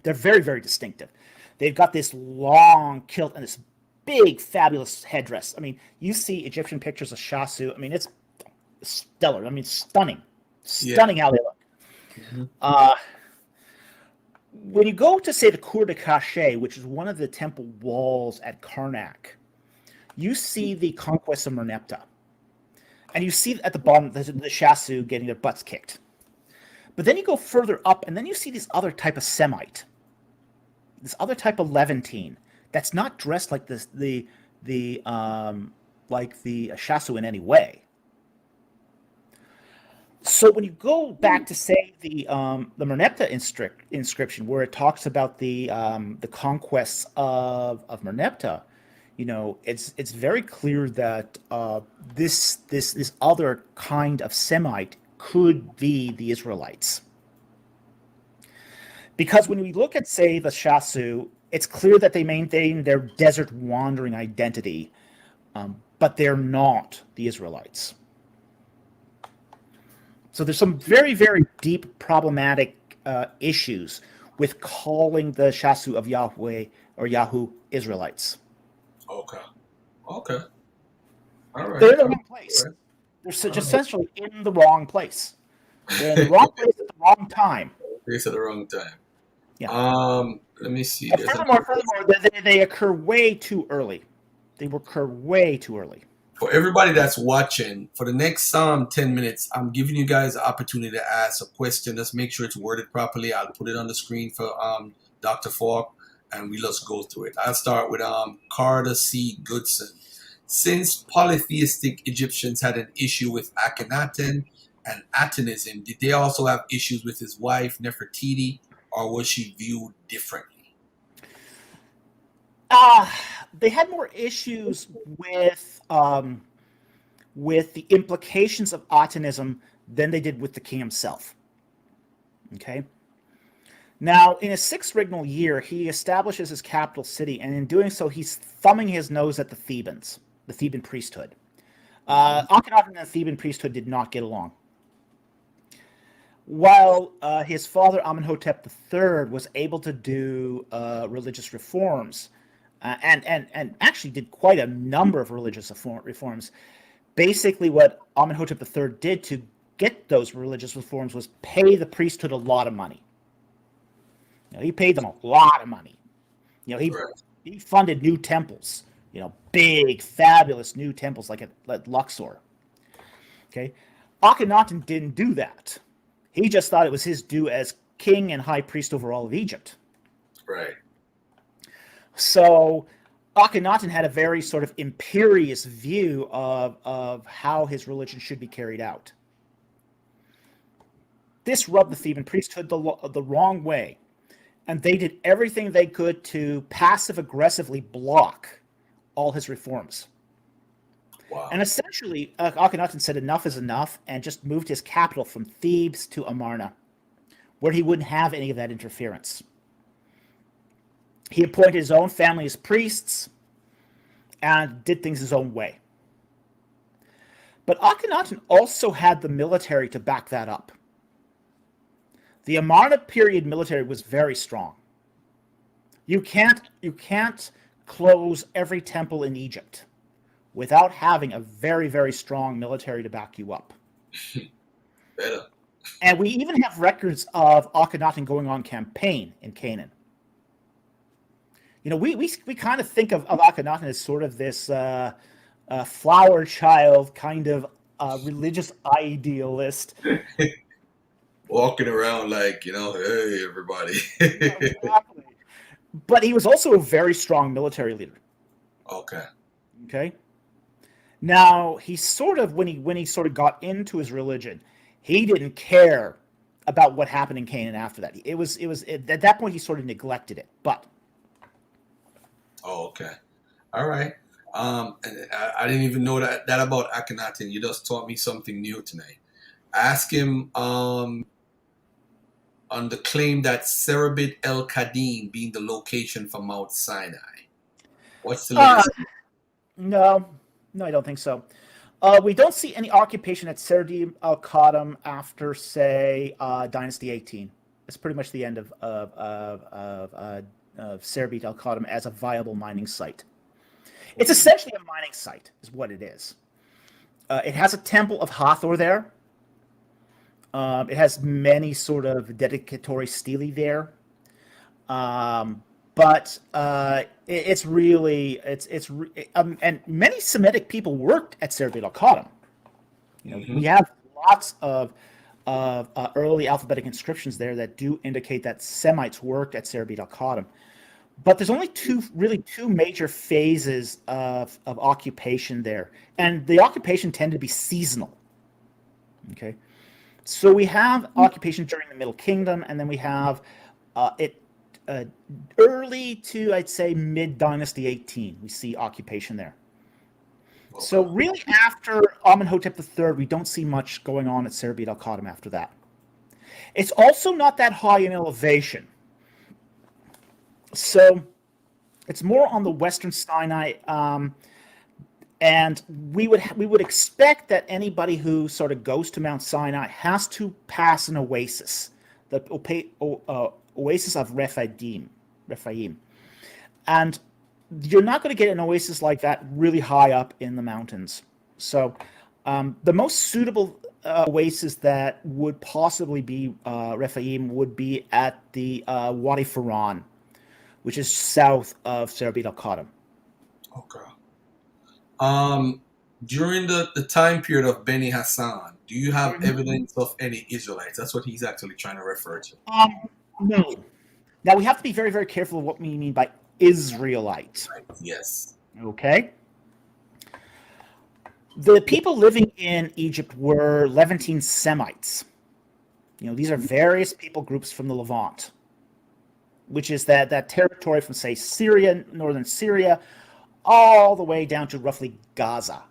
They're very, very distinctive. They've got this long kilt and this big, fabulous headdress. I mean, you see Egyptian pictures of Shasu. I mean, it's stellar. I mean, stunning. Yeah. Stunning how they look. Hmm. Uh, when you go to, say, the Cour de Cachet, which is one of the temple walls at Karnak, you see the conquest of Merneptah. And you see at the bottom the Shasu getting their butts kicked. But then you go further up, and then you see this other type of Semite, this other type of Levantine that's not dressed like like the Shasu in any way. So when you go back to say the Merneptah inscription, where it talks about the conquests of Merneptah, you know, it's very clear that this other kind of Semite could be the Israelites. Because when we look at, say, the Shasu, it's clear that they maintain their desert wandering identity, but they're not the Israelites. So there's some very, very deep problematic issues with calling the Shasu of Yahweh or Yahu Israelites. Okay. Okay. All They're right. in the All wrong place. right. They're just All right. essentially in the wrong place. They're in the wrong place at the wrong time. Face at the wrong time. Yeah. Let me see. And There's another furthermore, they occur way too early. They occur way too early. for everybody that's watching, for the next 10 minutes, I'm giving you guys the opportunity to ask a question. Let's make sure it's worded properly. I'll put it on the screen for Dr. Falk, and we let's go through it. I'll start with Carter C. Goodson. Since polytheistic Egyptians had an issue with Akhenaten and Atonism, did they also have issues with his wife, Nefertiti, or was she viewed differently? Uh, they had more issues with the implications of Atonism than they did with the king himself. Okay. Now, in his sixth regnal year, he establishes his capital city, and in doing so, he's thumbing his nose at the Thebans, the Theban priesthood. Mm-hmm. Akhenaten and the Theban priesthood did not get along. While his father Amenhotep III was able to do religious reforms, and actually did quite a number of religious reforms, basically what Amenhotep III did to get those religious reforms was pay the priesthood a lot of money. You know, he paid them a lot of money. You know, Right. he funded new temples. You know, big, fabulous new temples like at Luxor. Okay, Akhenaten didn't do that. He just thought it was his due as king and high priest over all of Egypt. Right. So Akhenaten had a very sort of imperious view of how his religion should be carried out. This rubbed the Theban priesthood the wrong way, and they did everything they could to passive-aggressively block all his reforms. Wow. And essentially, Akhenaten said enough is enough and just moved his capital from Thebes to Amarna, where he wouldn't have any of that interference. He appointed his own family as priests and did things his own way. But Akhenaten also had the military to back that up. The Amarna period military was very strong. You can't close every temple in Egypt without having a very, very strong military to back you up. Better. And we even have records of Akhenaten going on campaign in Canaan. You know, we kind of think of Akhenaten as sort of this flower child kind of religious idealist. Walking around like, hey, everybody. Exactly. But he was also a very strong military leader. Okay. Okay. Now he sort of when he sort of got into his religion, he didn't care about what happened in Canaan after that. It was at that point he sort of neglected it. But Oh, okay. All right. And I didn't even know that about Akhenaten. You just taught me something new tonight. Ask him on the claim that Serebit El Kadim being the location for Mount Sinai. What's the uh, latest? no, no, I don't think so. We don't see any occupation at Serdim Al Qadam after, say, Dynasty 18. It's pretty much the end of Serbit Al Qadam as a viable mining site. It's essentially a mining site, is what it is. It has a temple of Hathor there. It has many sort of dedicatory stelae there. But it's really and many Semitic people worked at Serbia Al Qadam. We have lots of early alphabetic inscriptions there that do indicate that Semites worked at Serbia Al Qadam. But there's only two major phases of occupation there, and the occupation tended to be seasonal. Okay, so we have occupation during the Middle Kingdom, and then we have it early to, I'd say, mid Dynasty 18. We see occupation there. Okay. So really, after Amenhotep III, we don't see much going on at Serbia Al Qadam after that. It's also not that high in elevation. So it's more on the Western Sinai, and we would expect that anybody who sort of goes to Mount Sinai has to pass an oasis, the oasis of Rephaim, and you're not going to get an oasis like that really high up in the mountains. So the most suitable oasis that would possibly be Rephaim would be at the Wadi Faran, which is south of Serbia Al Qadam. Okay. During the time period of Beni Hassan, do you have evidence of any Israelites? That's what he's actually trying to refer to. No. Now we have to be very, very careful of what we mean by Israelite. Right. Yes. Okay. The people living in Egypt were Levantine Semites. These are various people groups from the Levant, which is that territory from, say, Syria, northern Syria, all the way down to roughly Gaza.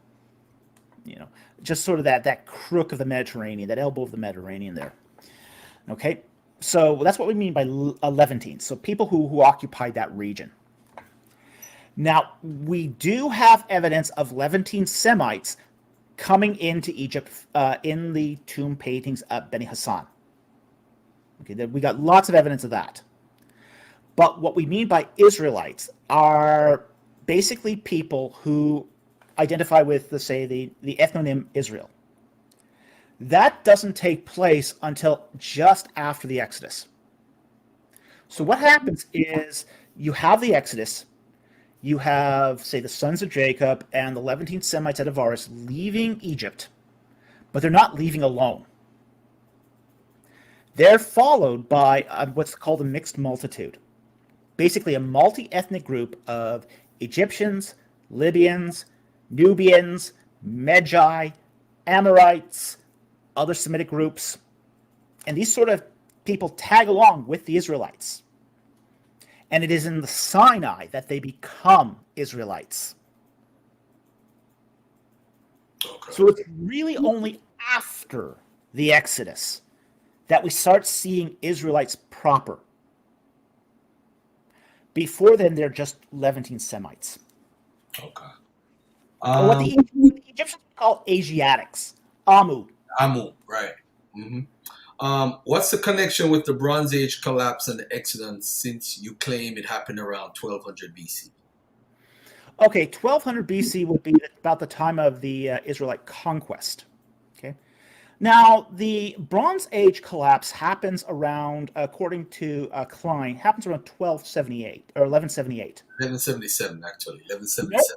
Just sort of that crook of the Mediterranean, that elbow of the Mediterranean there. Okay, so that's what we mean by Levantine. So people who occupied that region. Now, we do have evidence of Levantine Semites coming into Egypt in the tomb paintings at Beni Hassan. Okay, we got lots of evidence of that. But what we mean by Israelites are basically people who identify with, let's say, the ethnonym Israel. That doesn't take place until just after the Exodus. So what happens is you have the Exodus, you have, say, the sons of Jacob and the Levantine Semites at Avaris leaving Egypt, but they're not leaving alone. They're followed by what's called a mixed multitude. Basically a multi-ethnic group of Egyptians, Libyans, Nubians, Magi, Amorites, other Semitic groups. And these sort of people tag along with the Israelites. And it is in the Sinai that they become Israelites. Okay. So it's really only after the Exodus that we start seeing Israelites proper. Before then, they're just Levantine Semites. Okay. What the Egyptians call Asiatics. Amu, right. Mm-hmm. What's the connection with the Bronze Age collapse and the Exodus, since you claim it happened around 1200 BC? Okay, 1200 BC would be about the time of the Israelite conquest. Okay. Now, the Bronze Age collapse happens around, according to Klein, happens around 1278 or 1178. 1177, actually. 1177.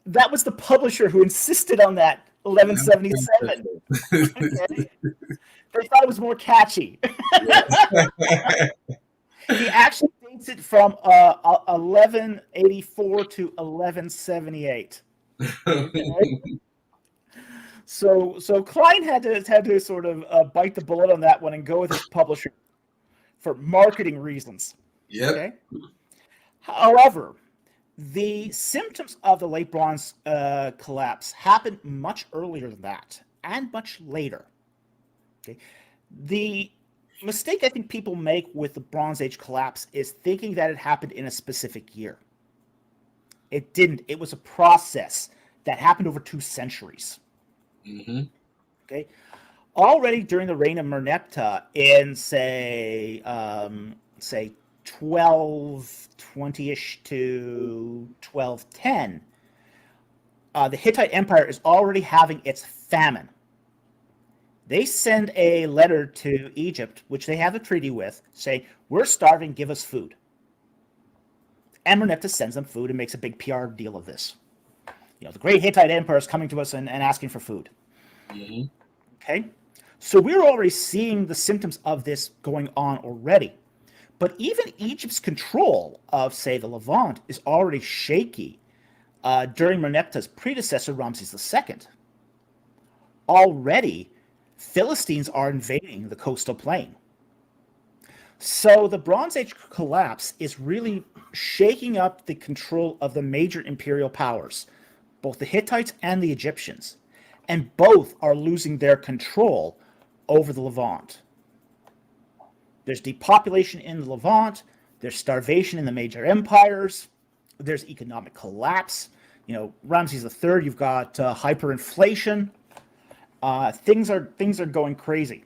That was the publisher who insisted on that 1177. Okay. They thought it was more catchy. He actually dates it from 1184 to 1178. Okay? So Klein had to sort of bite the bullet on that one and go with his publisher for marketing reasons. Yep. Okay. However, the symptoms of the late Bronze collapse happened much earlier than that, and much later. Okay. The mistake I think people make with the Bronze Age collapse is thinking that it happened in a specific year. It didn't. It was a process that happened over 2 centuries. Mm-hmm. Okay. Already during the reign of Merneptah in say 1220-ish to 1210, the Hittite Empire is already having its famine. They send a letter to Egypt, which they have a treaty with, saying, "We're starving, give us food." And Merneptah sends them food and makes a big PR deal of this. The great Hittite Empire is coming to us and asking for food. Mm-hmm. Okay? So we're already seeing the symptoms of this going on already. But even Egypt's control of, say, the Levant is already shaky during Merneptah's predecessor, Ramses II. Already, Philistines are invading the coastal plain. So the Bronze Age collapse is really shaking up the control of the major imperial powers, both the Hittites and the Egyptians. And both are losing their control over the Levant. There's depopulation in the Levant. There's starvation in the major empires. There's economic collapse. Ramses III, you've got hyperinflation. Things are going crazy.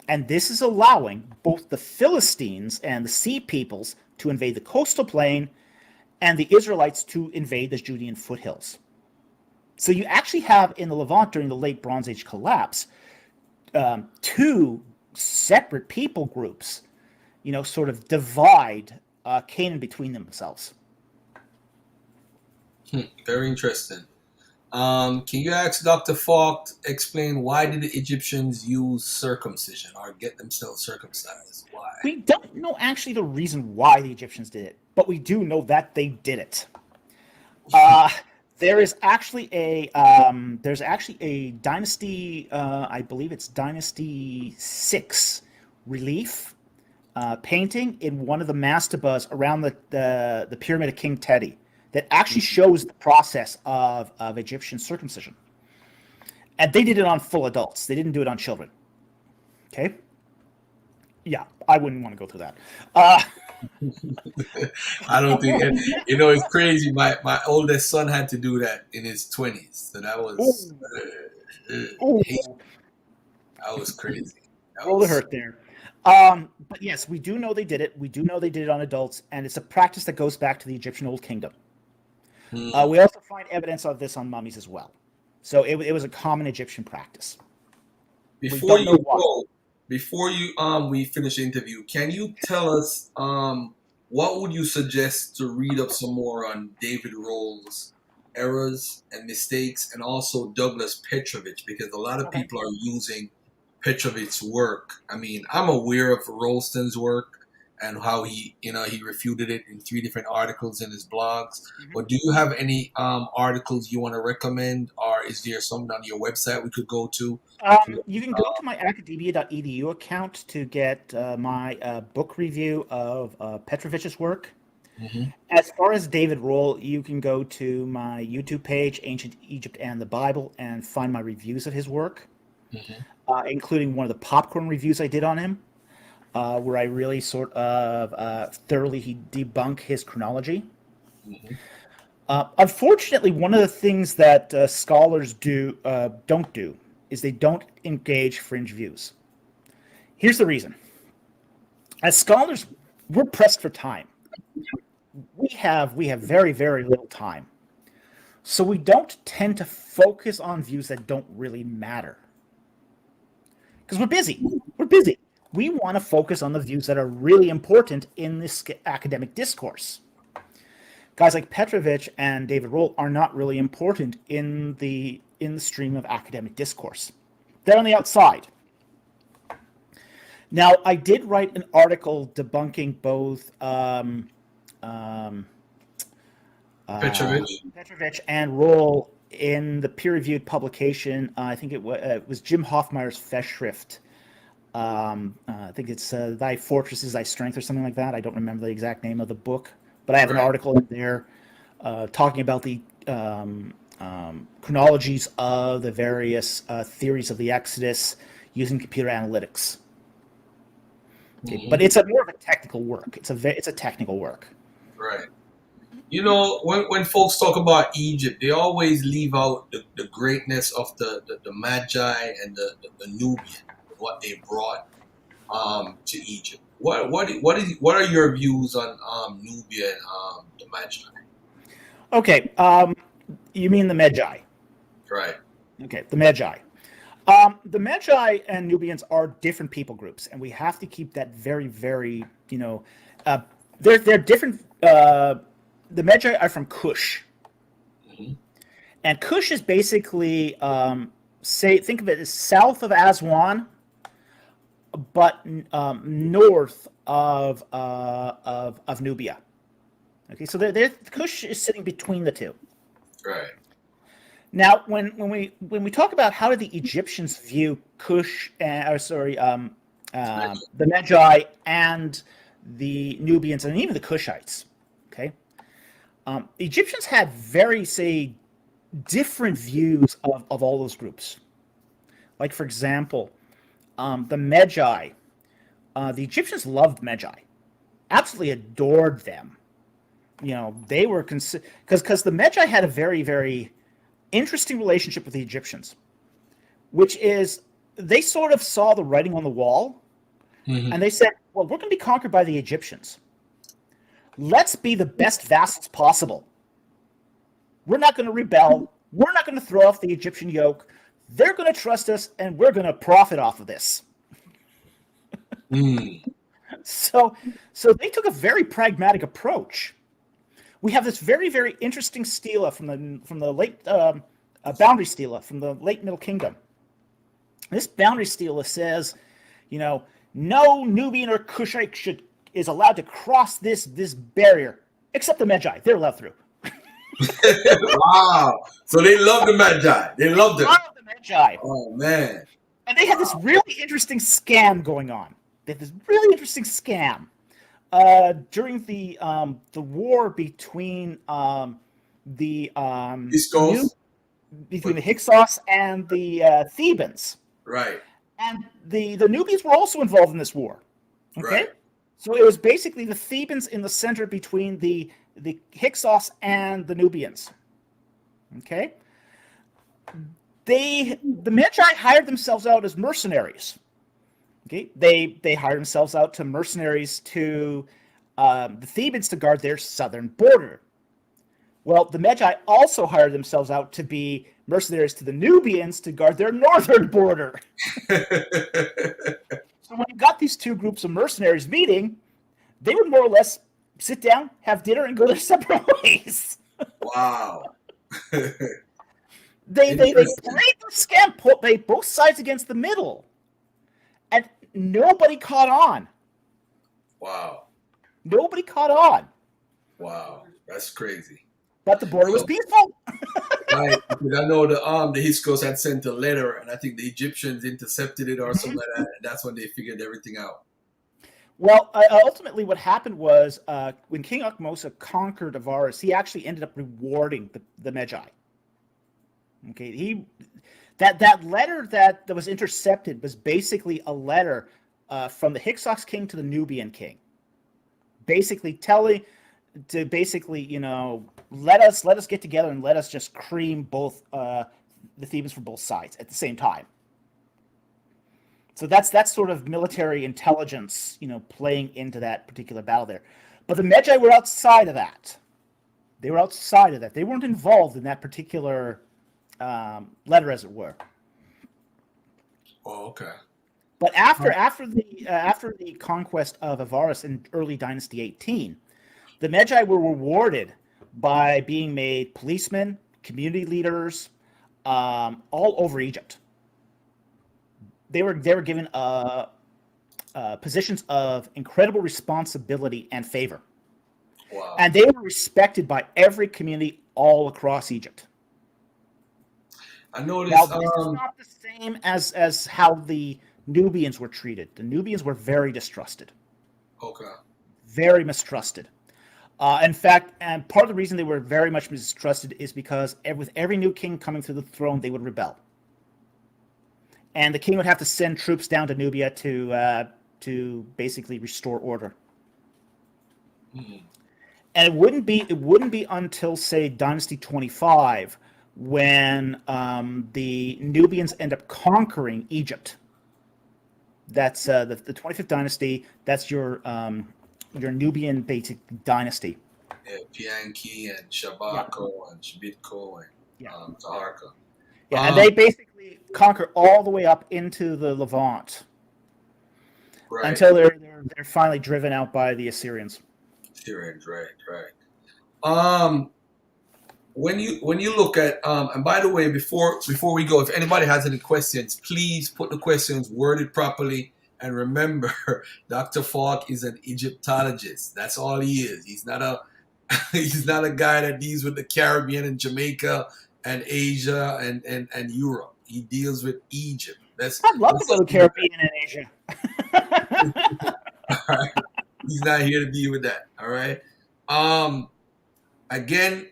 And this is allowing both the Philistines and the Sea Peoples to invade the coastal plain and the Israelites to invade the Judean foothills. So you actually have in the Levant during the late Bronze Age collapse, 2 separate people groups, sort of divide Canaan between themselves. Very interesting. Can you ask Dr. Falk to explain why did the Egyptians use circumcision or get themselves circumcised? Why? We don't know actually the reason why the Egyptians did it, but we do know that they did it. There is actually a dynasty, I believe it's Dynasty 6 relief painting in one of the mastabas around the pyramid of King Teti that actually shows the process of Egyptian circumcision. And they did it on full adults. They didn't do it on children. Okay? Yeah, I wouldn't want to go through that. I don't think it's crazy. My oldest son had to do that in his 20s, so that was that was crazy. Roll the hurt there. But yes, we do know they did it. We do know they did it on adults, and it's a practice that goes back to the Egyptian Old Kingdom. We also find evidence of this on mummies as well. So it was a common Egyptian practice. Before we finish the interview, can you tell us what would you suggest to read up some more on David Roll's errors and mistakes, and also Douglas Petrovich, because a lot of people are using Petrovich's work. I mean, I'm aware of Rolston's work and how he refuted it in 3 different articles in his blogs. Mm-hmm. But do you have any articles you want to recommend, or is there something on your website we could go to? You can go to my academia.edu account to get my book review of Petrovich's work. Mm-hmm. As far as David Roll, you can go to my YouTube page, Ancient Egypt and the Bible, and find my reviews of his work, including one of the popcorn reviews I did on him. Where I really sort of thoroughly debunk his chronology. Mm-hmm. Unfortunately, one of the things that scholars don't do is they don't engage fringe views. Here's the reason. As scholars, we're pressed for time. We have very, very little time. So we don't tend to focus on views that don't really matter. Because we're busy. We're busy. We want to focus on the views that are really important in this academic discourse. Guys like Petrovich and David Roll are not really important in the stream of academic discourse. They're on the outside. Now, I did write an article debunking both um, Petrovich. Petrovich and Roll in the peer-reviewed publication. I think it was Jim Hoffmeyer's Festschrift. I think it's Thy Fortress is Thy Strength or something like that. I don't remember the exact name of the book, but I have an Right. article in there talking about the chronologies of the various theories of the Exodus using computer analytics. Okay, but Hmm. it's a more of a technical work. It's a technical work. Right. You know, when folks talk about Egypt, they always leave out the greatness of the Magi and the Nubian, what they brought to Egypt. What are your views on Nubia and the Magi? Okay, you mean the Magi? Right. Okay, the Magi. The Magi and Nubians are different people groups, and we have to keep that very, very, uh, they're different. The Magi are from Kush, Hmm. and Kush is basically, think of it as south of Aswan, but north of Nubia. Okay, so Kush is sitting between the two. Right. Now, when we talk about how did the Egyptians view Kush, Magi. the Magi and the Nubians and even the Kushites, okay, the Egyptians had very, say, different views of all those groups. Like, for example, the Magi, the Egyptians loved Magi, absolutely adored them. They were because the Magi had a very, very interesting relationship with the Egyptians, which is they sort of saw the writing on the wall and Hmm. they said, well, we're going to be conquered by the Egyptians. Let's be the best vassals possible. We're not going to rebel. We're not going to throw off the Egyptian yoke. They're going to trust us and we're going to profit off of this. Mm. So, so they took a very pragmatic approach. We have this very, very interesting stela from the late boundary stela from the late Middle Kingdom. This boundary stela says, no Nubian or Kushite is allowed to cross this barrier except the Magi. They're allowed through. Wow. So they love the Magi. They loved them. None of the Magi. Oh man. And they had this really interesting scam going on. They had this really interesting scam during the war the East new Coast. between the Hyksos and the Thebans. Right. And the Nubians were also involved in this war. Okay? Right. So it was basically the Thebans in the center between the Hyksos and the Nubians. Okay? The Magi hired themselves out as mercenaries. Okay? They hired themselves out to mercenaries to the Thebans to guard their southern border. Well, the Magi also hired themselves out to be mercenaries to the Nubians to guard their northern border. So when you got these two groups of mercenaries meeting, they would more or less sit down, have dinner, and go their separate ways. Wow. They played Interesting. the scam, they both sides against the middle, and nobody caught on. Wow. Nobody caught on, Wow. That's crazy. but the border was So, peaceful. right, because I know the Hyksos had sent a letter, and I think the Egyptians intercepted it or something like that, and that's when they figured everything out. Well, ultimately, what happened was when King Akmosa conquered Avaris, he actually ended up rewarding the Magi. Okay, that letter that was intercepted was basically a letter from the Hyksos king to the Nubian king, basically telling to let us get together and let us just cream both the Thebans from both sides at the same time. So that's sort of military intelligence, playing into that particular battle there. But the Magi were outside of that. They were outside of that. They weren't involved in that particular letter, as it were. Oh, okay. But after the conquest of Avaris in early Dynasty 18, the Magi were rewarded by being made policemen, community leaders, all over Egypt. They were given positions of incredible responsibility and favor. Wow. And they were respected by every community all across Egypt. I noticed. Now, this is not the same as how the Nubians were treated. The Nubians were very distrusted, Okay. very mistrusted. In fact, and part of the reason they were very much mistrusted is because with every new king coming through the throne, they would rebel. And the king would have to send troops down to Nubia to basically restore order. Mm. And it wouldn't be until, say, Dynasty 25 when the Nubians end up conquering Egypt. That's the 25th dynasty. That's your Nubian basic dynasty. Yeah, Pianki and Shabako and Shibitko and Taharka. Yeah, and they basically conquer all the way up into the Levant until they're finally driven out by the Assyrians. Assyrians, right. When you look at and by the way, before we go, if anybody has any questions, please put the questions worded properly. And remember, Dr. Falk is an Egyptologist. That's all he is. He's not a guy that deals with the Caribbean and Jamaica and Asia and Europe. He deals with Egypt. I'd love to go to the Caribbean and Asia. All right. He's not here to deal with that. All right. Again,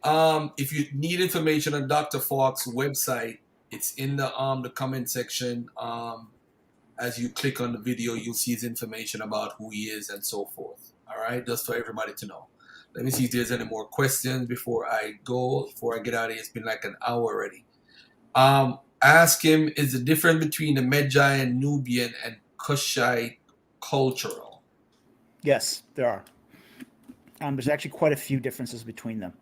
if you need information on Dr. Falk's website, it's in the comment section. As you click on the video, you'll see his information about who he is and so forth. All right, just for everybody to know. Let me see if there's any more questions before I get out of here. It's been like an hour already. Ask him, is the difference between the Medjay and Nubian and Kushite cultural? Yes, there are. There's actually quite a few differences between them.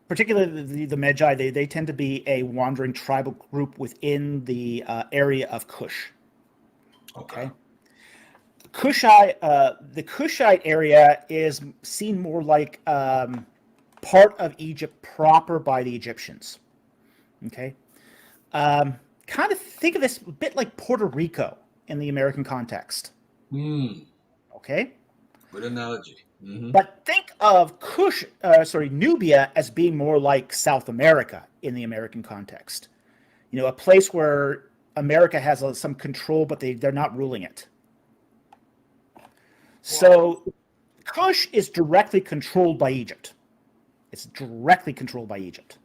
Particularly the Medjay, they tend to be a wandering tribal group within the area of Kush. Okay. The Kushite area is seen more like part of Egypt proper by the Egyptians. Okay. Kind of think of this a bit like Puerto Rico in the American context. Okay. Good analogy. Mm-hmm. But think of Nubia as being more like South America in the American context. You know, a place where America has some control, but they're not ruling it. So Kush is directly controlled by Egypt. It's directly controlled by Egypt.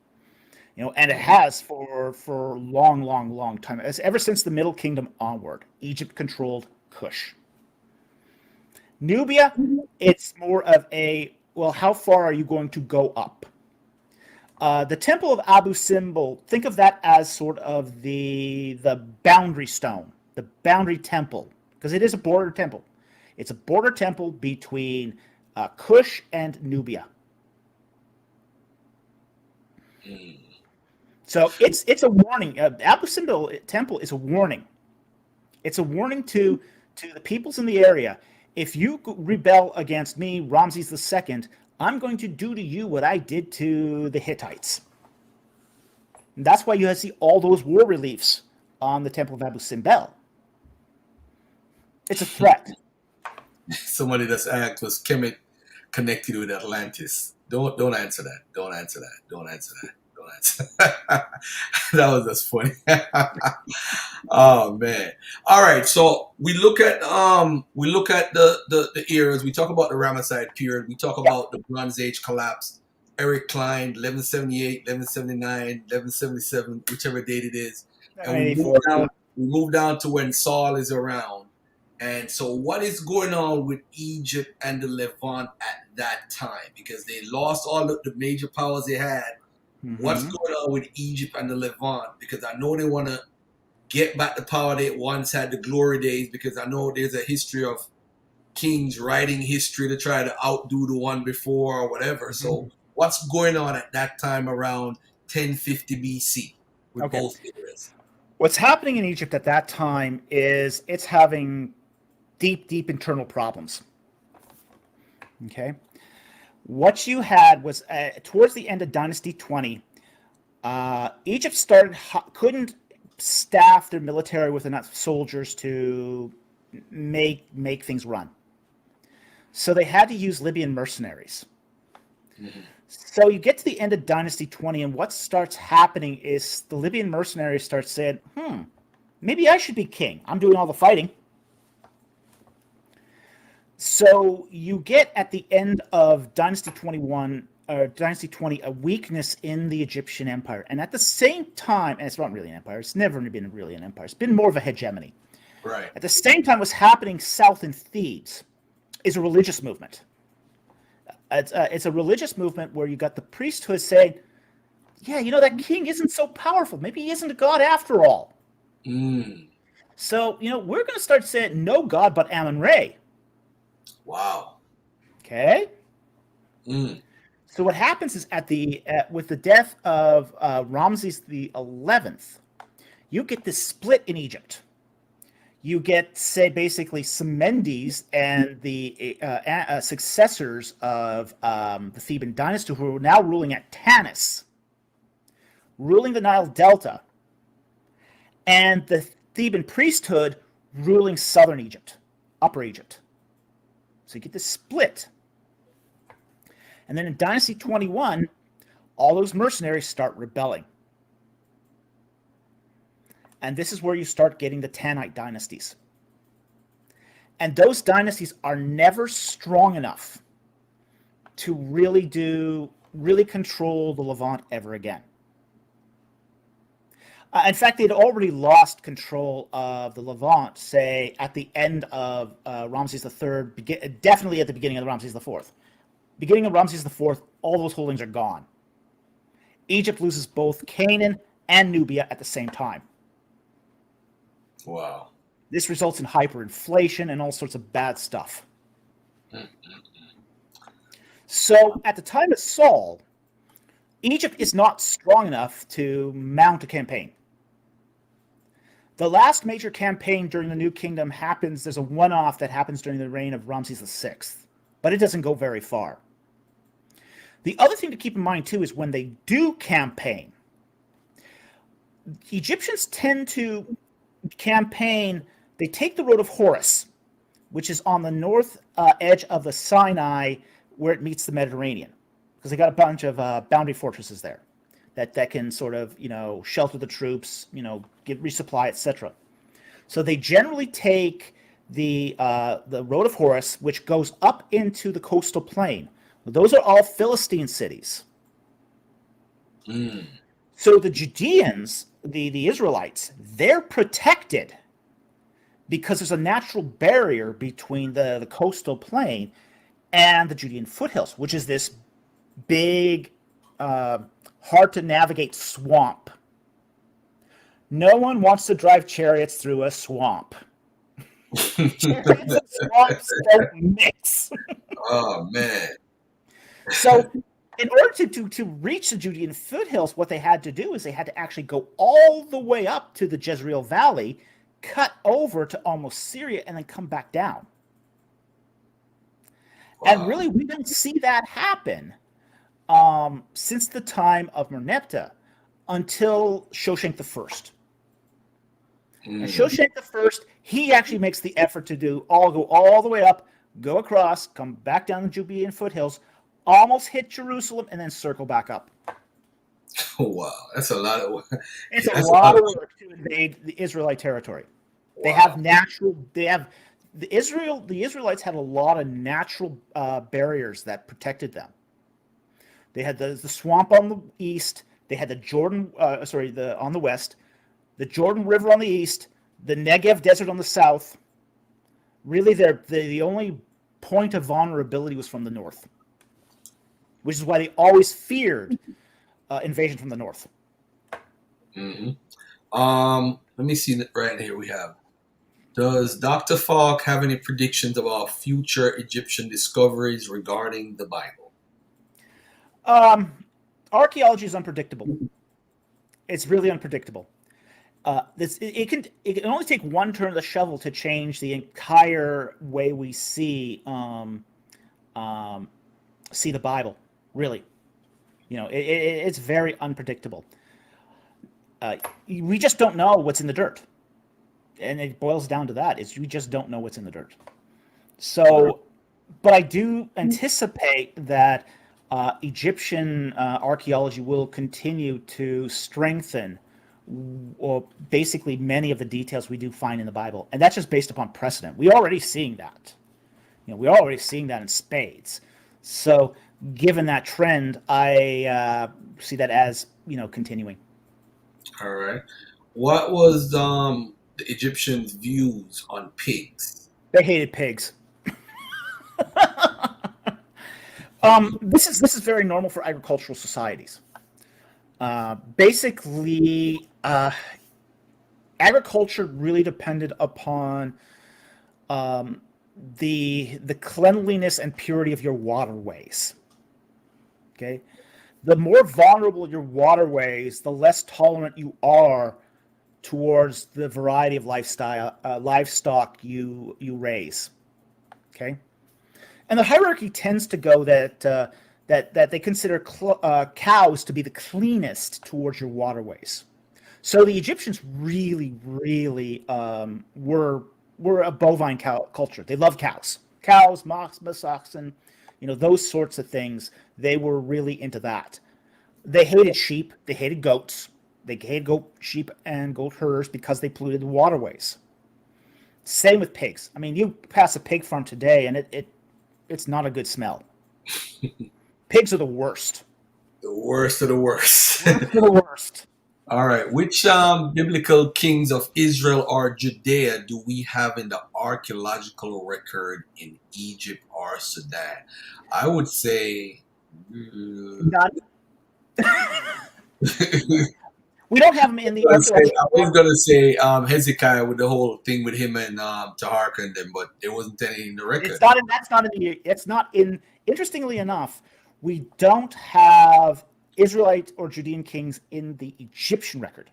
You know, and it has for a long time. Ever since the Middle Kingdom onward, Egypt controlled Kush. Nubia, it's more of how far are you going to go up? The Temple of Abu Simbel, think of that as sort of the boundary stone, the boundary temple, because it is a border temple. It's a border temple between Kush and Nubia. So it's a warning. Abu Simbel Temple is a warning. It's a warning to the peoples in the area. If you rebel against me, Ramses II, I'm going to do to you what I did to the Hittites. And that's why you see all those war reliefs on the Temple of Abu Simbel. It's a threat. Somebody that's act was Kemet connected with Atlantis. Don't answer that. Don't answer that. Don't answer that. Don't answer that. That was just funny. Oh man. All right. So we look at the eras. We talk about the Ramesside period. We talk about the Bronze Age collapse. Eric Klein, 1178, 1179, 1177, whichever date it is. And we move down to when Saul is around. And so what is going on with Egypt and the Levant at that time? Because they lost all of the major powers they had. Mm-hmm. What's going on with Egypt and the Levant? Because I know they want to get back the power they once had, the glory days, because I know there's a history of kings writing history to try to outdo the one before or whatever. Mm-hmm. So what's going on at that time around 1050 BC with both eras? What's happening in Egypt at that time is it's having deep internal problems. Okay. What you had was towards the end of Dynasty 20, Egypt couldn't staff their military with enough soldiers to make things run. So they had to use Libyan mercenaries. Mhm. So you get to the end of Dynasty 20, and what starts happening is the Libyan mercenaries start saying, maybe I should be king. I'm doing all the fighting. So you get at the end of Dynasty 21, or Dynasty 20, a weakness in the Egyptian Empire. And at the same time, and it's not really an empire, it's never been really an empire, it's been more of a hegemony. Right. At the same time, what's happening south in Thebes is a religious movement. It's a religious movement where you got the priesthood saying, yeah, that king isn't so powerful. Maybe he isn't a god after all. Mm. So, we're going to start saying no god but Amun-Re. Wow. Okay? Mm. So what happens is with the death of Ramses the 11th, you get this split in Egypt. You get, say, basically Simendes and the successors of the Theban dynasty, who are now ruling at Tanis, ruling the Nile Delta, and the Theban priesthood ruling southern Egypt, Upper Egypt. So you get this split. And then in Dynasty 21, all those mercenaries start rebelling. And this is where you start getting the Tanite dynasties. And those dynasties are never strong enough to really control the Levant ever again. In fact, they'd already lost control of the Levant, say, at the end of Ramses III, definitely at the beginning of Ramses IV. Beginning of Ramses IV, all those holdings are gone. Egypt loses both Canaan and Nubia at the same time. Wow. This results in hyperinflation and all sorts of bad stuff. So at the time of Saul, Egypt is not strong enough to mount a campaign. The last major campaign during the New Kingdom there's a one-off that happens during the reign of Ramses VI, but it doesn't go very far. The other thing to keep in mind, too, is when they do campaign, Egyptians tend to campaign, they take the road of Horus, which is on the north edge of the Sinai where it meets the Mediterranean, because they got a bunch of boundary fortresses there that can sort of, shelter the troops, resupply, etc. So they generally take the road of Horus, which goes up into the coastal plain. Those are all Philistine cities. Mm. So the Judeans, the Israelites, they're protected because there's a natural barrier between the coastal plain and the Judean foothills, which is this big, hard to navigate swamp. No one wants to drive chariots through a swamp. Chariots and swamps don't mix. Oh, man. So in order to reach the Judean foothills, what they had to do is they had to actually go all the way up to the Jezreel Valley, cut over to almost Syria, and then come back down. Wow. And really, we don't see that happen since the time of Merneptah until Shoshenq I. And Shoshenq I, he actually makes the effort to go all the way up, go across, come back down the Judean foothills, almost hit Jerusalem, and then circle back up. Oh, wow. That's a lot of work. It's a lot of work to invade the Israelite territory. Wow. The Israelites had a lot of natural barriers that protected them. They had the swamp on the east. They had the Jordan, on the west, the Jordan River on the east, the Negev Desert on the south. Really, the only point of vulnerability was from the north, which is why they always feared invasion from the north. Mm-hmm. Let me see right here. We have. Does Dr. Falk have any predictions about future Egyptian discoveries regarding the Bible? Archaeology is unpredictable. It's really unpredictable. It can only take one turn of the shovel to change the entire way we see the Bible. Really, it's very unpredictable. We just don't know what's in the dirt, and it boils down to that: is we just don't know what's in the dirt. So, but I do anticipate that Egyptian archaeology will continue to strengthen, or basically many of the details we do find in the Bible, and that's just based upon precedent. We're already seeing that. We're already seeing that in spades. So, given that trend, I see that as continuing. All right. What was the Egyptians' views on pigs? They hated pigs. This is very normal for agricultural societies. Basically, agriculture really depended upon the cleanliness and purity of your waterways. Okay, the more vulnerable your waterways, the less tolerant you are towards the variety of livestock you raise. Okay, and the hierarchy tends to go that they consider cows to be the cleanest towards your waterways. So the Egyptians really, really were a bovine culture. They love cows, mas, oxen, those sorts of things. They were really into that. They hated sheep. They hated goats. They hated sheep and goat herders because they polluted the waterways. Same with pigs. I mean, you pass a pig farm today, and it's not a good smell. Pigs are the worst. The worst of the worst. Worst of the worst. All right. Which biblical kings of Israel or Judea do we have in the archaeological record in Egypt or Sudan? I would say. None. We don't have them in the I was gonna say Hezekiah with the whole thing with him and Taharka and them, but there wasn't any in the record. It's not in. Interestingly enough, we don't have Israelite or Judean kings in the Egyptian record.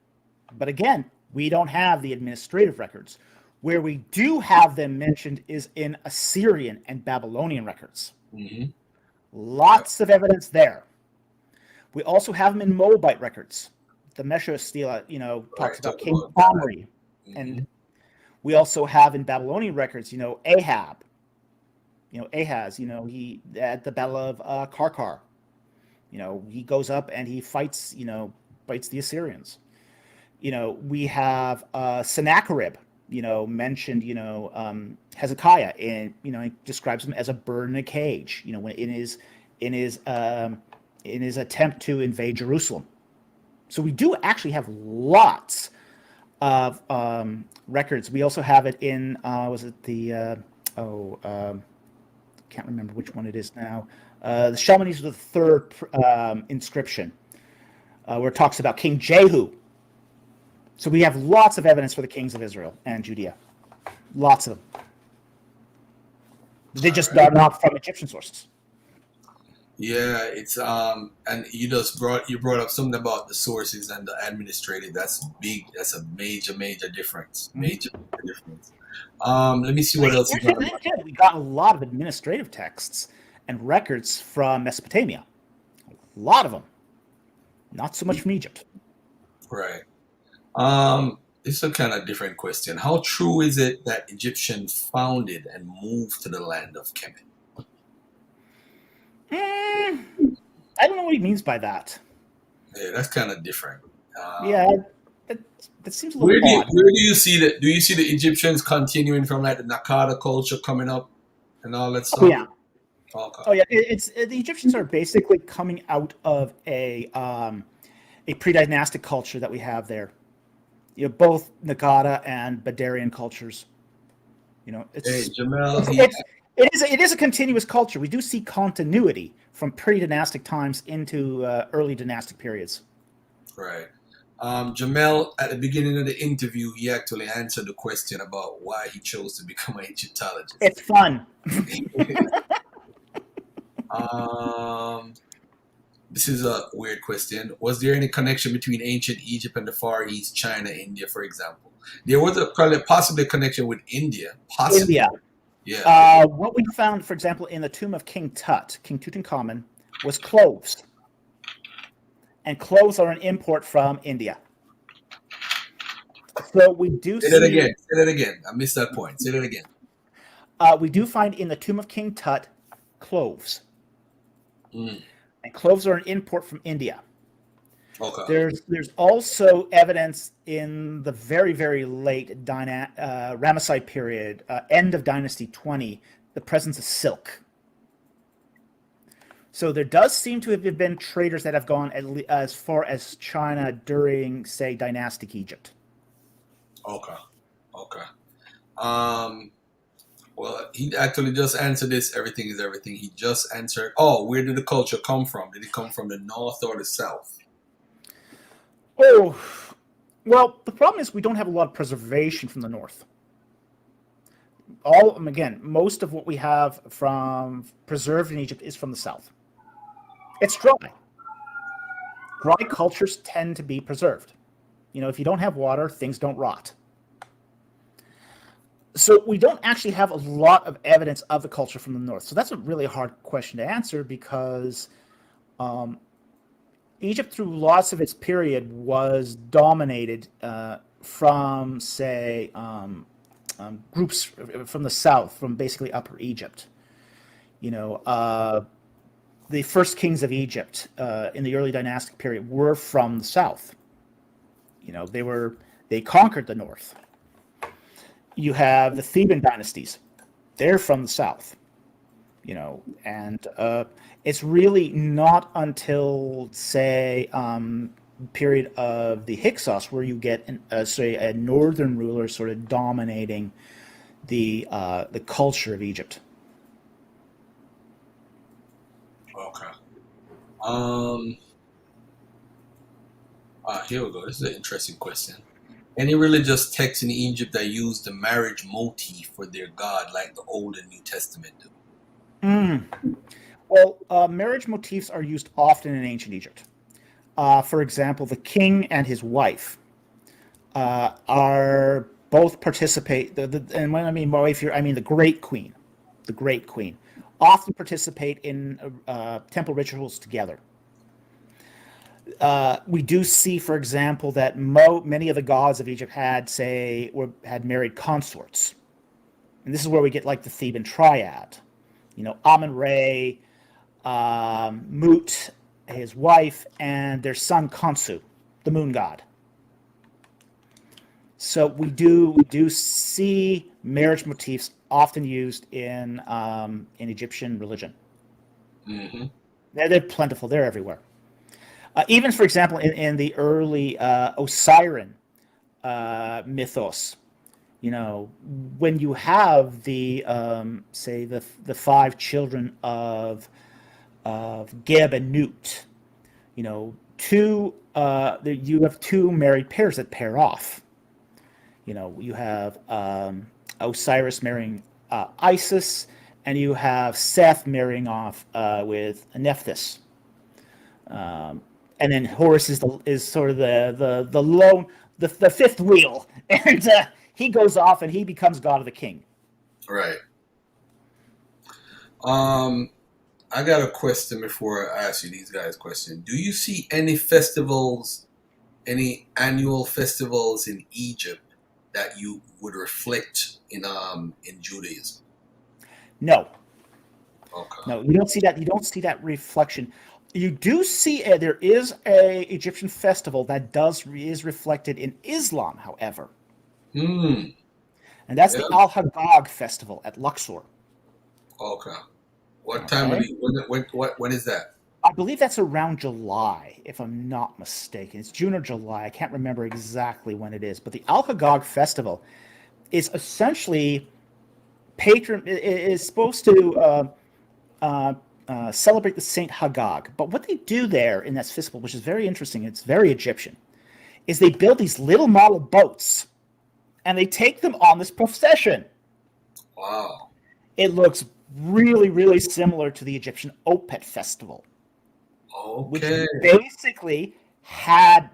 But again, we don't have the administrative records. Where we do have them mentioned is in Assyrian and Babylonian records. Mm-hmm. Lots of evidence there. We also have them in Moabite records. The Mesha Stela, talks about King Omri. Mm-hmm. And we also have in Babylonian records, Ahab. Ahaz, he at the Battle of Karkar. He goes up and he fights the Assyrians. We have Sennacherib, mentioned, Hezekiah, and he describes him as a bird in a cage, in his attempt to invade Jerusalem. So we do actually have lots of records. We also have it in can't remember which one it is now. The Shalmaneser the third inscription, where it talks about King Jehu. So we have lots of evidence for the kings of Israel and Judea. Lots of them. They just are not from Egyptian sources. Yeah, it's and you brought up something about the sources and the administrative. That's big. That's a major difference. Major difference. Let me see what else you got. We got a lot of administrative texts and records from Mesopotamia. A lot of them. Not so much from Egypt. Right. This is a kind of different question. How true is it that Egyptians founded and moved to the land of Kemet? I don't know what he means by that. Yeah, that's kind of different. That seems a little odd. Where do you see that? Do you see the Egyptians continuing from like the Nakada culture coming up and all that stuff? Oh yeah. Okay. Oh yeah. It's the Egyptians are basically coming out of a pre-dynastic culture that we have there. Both Nakada and Badarian cultures. It is a continuous culture. We do see continuity from pre-dynastic times into early dynastic periods. Right. Jamel, at the beginning of the interview, he actually answered the question about why he chose to become an Egyptologist. It's fun. This is a weird question. Was there any connection between ancient Egypt and the Far East, China, India, for example? There was possibly a connection with India. Possibly. India. Yeah. What we found, for example, in the tomb of King Tutankhamun, was cloves. And cloves are an import from India. So we do Say that see, again. Say that again. I missed that point. Say that again. we do find in the tomb of King Tut cloves, Mm, and cloves are an import from India. okay. There's also evidence in the very late Ramesside period, end of Dynasty 20, the presence of silk. So there does seem to have been traders that have gone as far as China during, say, dynastic Egypt. Okay. Okay. Um. Well, he actually just answered this. Everything is everything. He just answered. Oh, where did the culture come from? Did it come from the north or the south? Oh, well, the problem is we don't have a lot of preservation from the north. Again, most of what we have from preserved in Egypt is from the south. It's dry. Dry cultures tend to be preserved. If you don't have water, things don't rot. So we don't actually have a lot of evidence of the culture from the north. So that's a really hard question to answer because Egypt, through lots of its period, was dominated from, say, groups from the south, from basically Upper Egypt. The first kings of Egypt in the early dynastic period were from the south. They conquered the north. You have the Theban dynasties; they're from the south. And it's really not until, say, period of the Hyksos where you get say a northern ruler sort of dominating the culture of Egypt. Okay. Here we go. This is an interesting question. Any religious texts in Egypt that use the marriage motif for their god, like the Old and New Testament do? Mm. Well, marriage motifs are used often in ancient Egypt. For example, the king and his wife are both participate. And when I mean wife here, I mean the great queen, often participate in temple rituals together. We do see, for example, that many of the gods of Egypt had married consorts, and this is where we get like the Theban triad. Amun-Re, Mut, his wife, and their son Khonsu, the moon god. So we do see marriage motifs often used in Egyptian religion. Mm-hmm. They're plentiful. They're everywhere. Even, for example, in the early Osiris mythos, when you have say the five children of Geb and Nut, you have two married pairs that pair off. You have Osiris marrying Isis, and you have Seth marrying off with Nephthys. And then Horus is sort of the lone the fifth wheel, and he goes off and he becomes god of the king. Right. Um, I got a question before I ask you these guys' question. Do you see any festivals, any annual festivals in Egypt that you would reflect in Judaism? No, Okay. no, you don't see that. You don't see that reflection. You do see there is a Egyptian festival that is reflected in Islam, however, Hmm. and that's Yeah. the Al Haggag festival at Luxor. Okay. What time of Okay, the when is that? I believe that's around July, if I'm not mistaken. It's June or July. I can't remember exactly when it is, but the Al Haggag festival is essentially is supposed to uh, celebrate the Saint Haggag. But what they do there in that festival, which is very interesting, it's very Egyptian, is they build these little model boats and they take them on this procession. Wow. It looks really similar to the Egyptian Opet festival, which Okay. basically had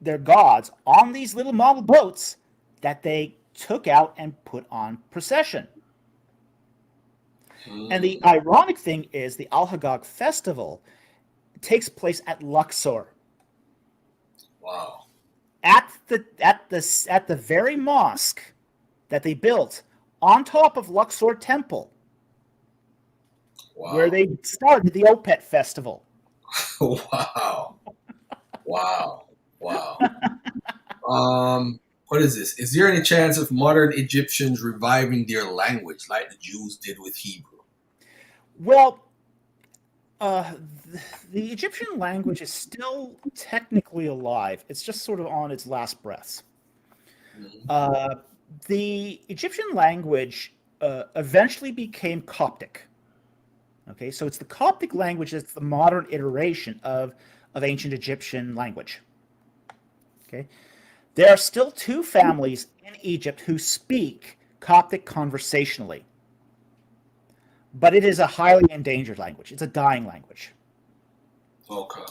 their gods on these little model boats that they took out and put on procession. And the Hmm. ironic thing is the Al Haggag festival takes place at Luxor. Wow. at the very mosque that they built on top of Luxor Temple, where Wow. they started the Opet Festival. Wow. Wow. Wow. What is this? Is there any chance of modern Egyptians reviving their language like the Jews did with Hebrew? Well, uh, the Egyptian language is still technically alive. It's just sort of on its last breaths. Mhm. Uh, the Egyptian language eventually became Coptic. Okay, so it's the Coptic language that's the modern iteration of ancient Egyptian language. Okay, there are still two families in Egypt who speak Coptic conversationally, but it is a highly endangered language. It's a dying language. Okay.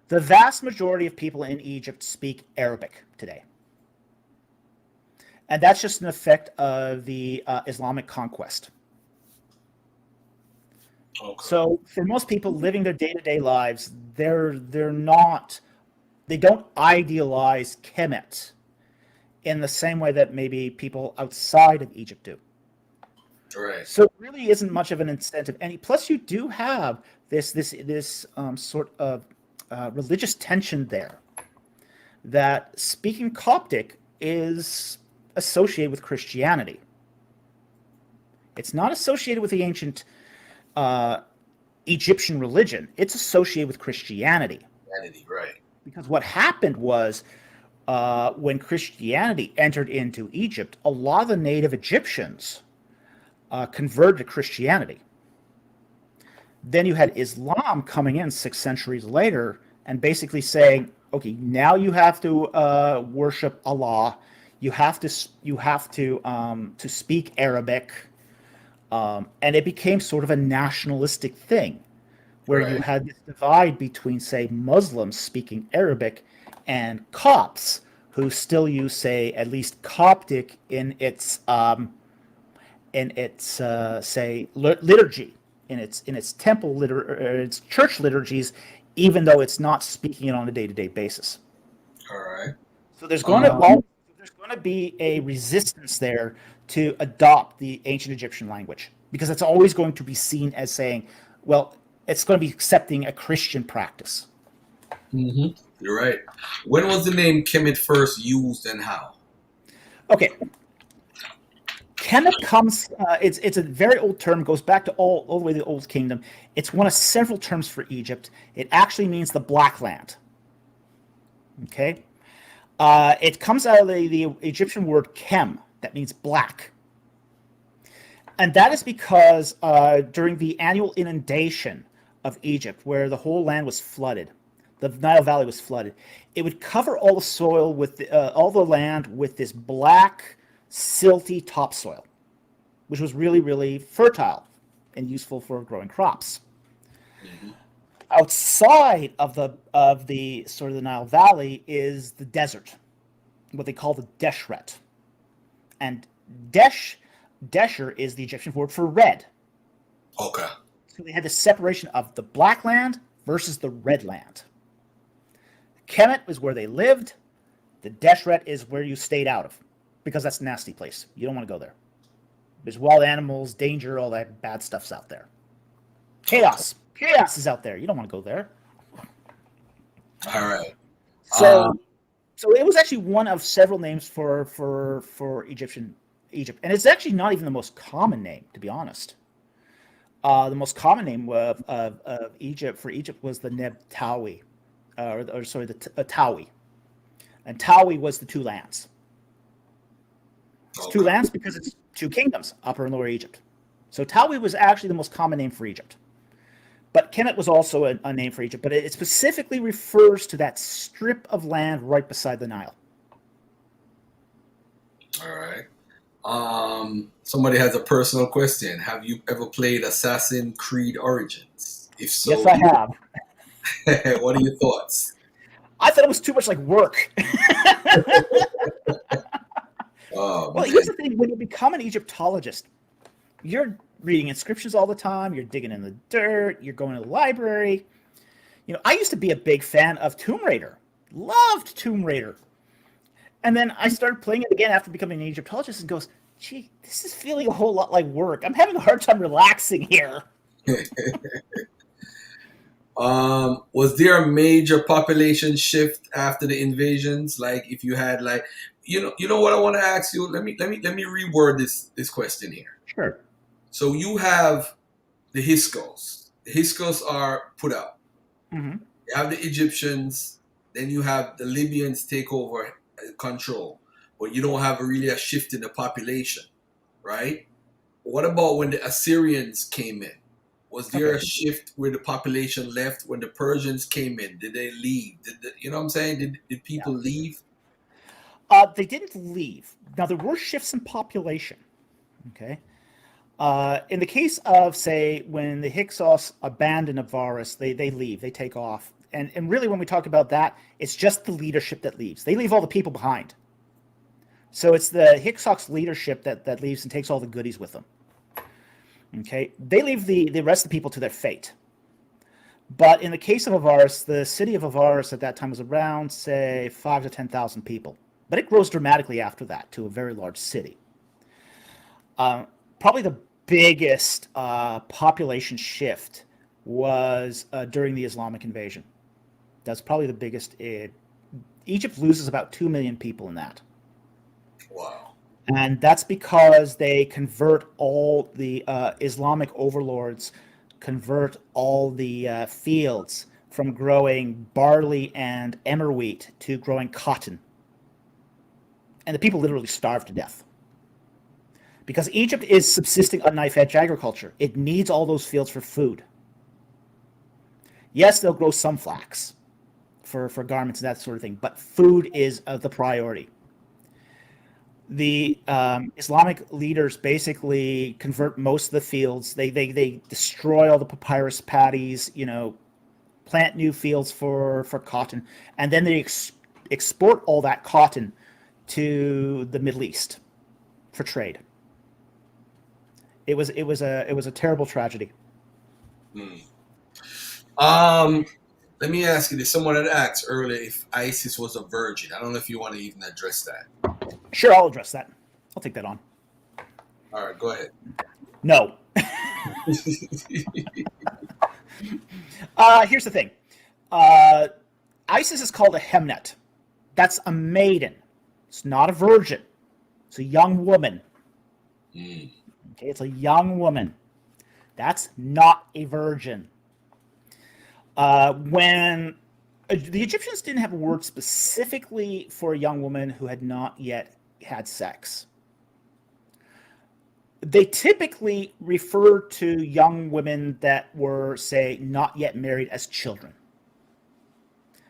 The vast majority of people in Egypt speak Arabic today. And that's just an effect of the Islamic conquest. Okay. So for most people living their day-to-day lives, they're not they don't idealize Kemet in the same way that maybe people outside of Egypt do. Right. So it really isn't much of an incentive. And plus, you do have this sort of religious tension there that speaking Coptic is associated with Christianity. It's not associated with the ancient uh, Egyptian religion. It's associated with Christianity. Identity. Right. Because what happened was when Christianity entered into Egypt, a lot of the native Egyptians converted to Christianity. Then you had Islam coming in 6 centuries later and basically saying, okay, now you have to worship Allah. You have to speak Arabic, and it became sort of a nationalistic thing where you Right. had this divide between, say, Muslims speaking Arabic and Copts who still use, say, at least Coptic in its say liturgy, in its its church liturgies, even though it's not speaking it on a day-to-day basis. All right. So Um, there's going to be a resistance there to adopt the ancient Egyptian language because it's always going to be seen as saying, well, it's going to be accepting a Christian practice. mhm. You're right. When was the name Kemet first used and how? Okay, Kemet comes. It's a very old term. Goes back to all the way to the Old Kingdom. It's one of several terms for Egypt. It actually means the Black Land. Okay, it comes out of the Egyptian word kem, that means black. And that is because during the annual inundation of Egypt, where the whole land was flooded, the Nile Valley was flooded, it would cover all the soil all the land with this black, silty topsoil, which was really, really fertile and useful for growing crops. Hmm. Outside of the sort of the Nile Valley is the desert, what they call the Deshret. And Desher is the Egyptian word for red. Okay. So they had this separation of the black land versus the red land. Kemet is where they lived. The Deshret is where you stayed out of, because that's a nasty place. You don't want to go there. There's wild animals, danger, all that bad stuff's out there. Okay. Chaos is out there. You don't want to go there. All right. So, so it was actually one of several names for Egypt, and it's actually not even the most common name, to be honest. The most common name of Egypt for Egypt was the Nebtawi, or sorry, the Tawi, and Tawi was the two lands. It's two Okay. lands because it's two kingdoms, Upper and Lower Egypt. So Tawi was actually the most common name for Egypt. But Kemet was also a name for Egypt, but it specifically refers to that strip of land right beside the Nile. All right. Somebody has a personal question. Have you ever played Assassin's Creed Origins? If Yes, so, I have. what are your thoughts? I thought it was too much like work. Oh Well, here's man. the thing: when you become an Egyptologist, you're reading inscriptions all the time. You're digging in the dirt. You're going to the library. I used to be a big fan of Tomb Raider. Loved Tomb Raider. And then I started playing it again after becoming an Egyptologist and goes, gee, this is feeling a whole lot like work. I'm having a hard time relaxing here. Was there a major population shift after the invasions? Like, if you had like, you know what I want to ask you. Let me reword this question here. Sure. So you have the Hyksos. The Hyksos are put out. Mm-hmm. You have the Egyptians. Then you have the Libyans take over control, but you don't have really a shift in the population, right? What about when the Assyrians came in? Was there Okay. a shift where the population left when the Persians came in? Did they leave? You know what I'm saying? Did Yeah. people leave? They didn't leave. Now, there were shifts in population. Okay. In the case of, say, when the Hyksos abandon Avaris, they leave, they take off. And really, when we talk about that, it's just the leadership that leaves. They leave all the people behind. So it's the Hyksos leadership that leaves and takes all the goodies with them. Okay, they leave the rest of the people to their fate. But in the case of Avaris, the city of Avaris at that time was around, say, 5 to 10,000 people. But it grows dramatically after that to a very large city. Probably the biggest population shift was during the Islamic invasion. That's probably the biggest. Egypt loses about 2 million people in that. Wow. And that's because they convert all the Islamic overlords, convert all the fields from growing barley and emmer wheat to growing cotton. And the people literally starve to death. Because Egypt is subsisting on knife-edge agriculture. It needs all those fields for food. Yes, they'll grow some flax for garments and that sort of thing, but food is the priority. The Islamic leaders basically convert most of the fields. They destroy all the papyrus paddies, plant new fields for cotton, and then they export all that cotton to the Middle East for trade. It was a terrible tragedy. Let me ask you this. Someone had asked earlier if ISIS was a virgin. I don't know if you want to even address that. Sure, I'll address that. I'll take that on. All right, go ahead. No. Here's the thing. ISIS is called a Hemnet. That's a maiden. It's not a virgin. It's a young woman. Okay, it's a young woman. That's not a virgin. When the Egyptians didn't have a word specifically for a young woman who had not yet had sex. They typically refer to young women that were, say, not yet married as children.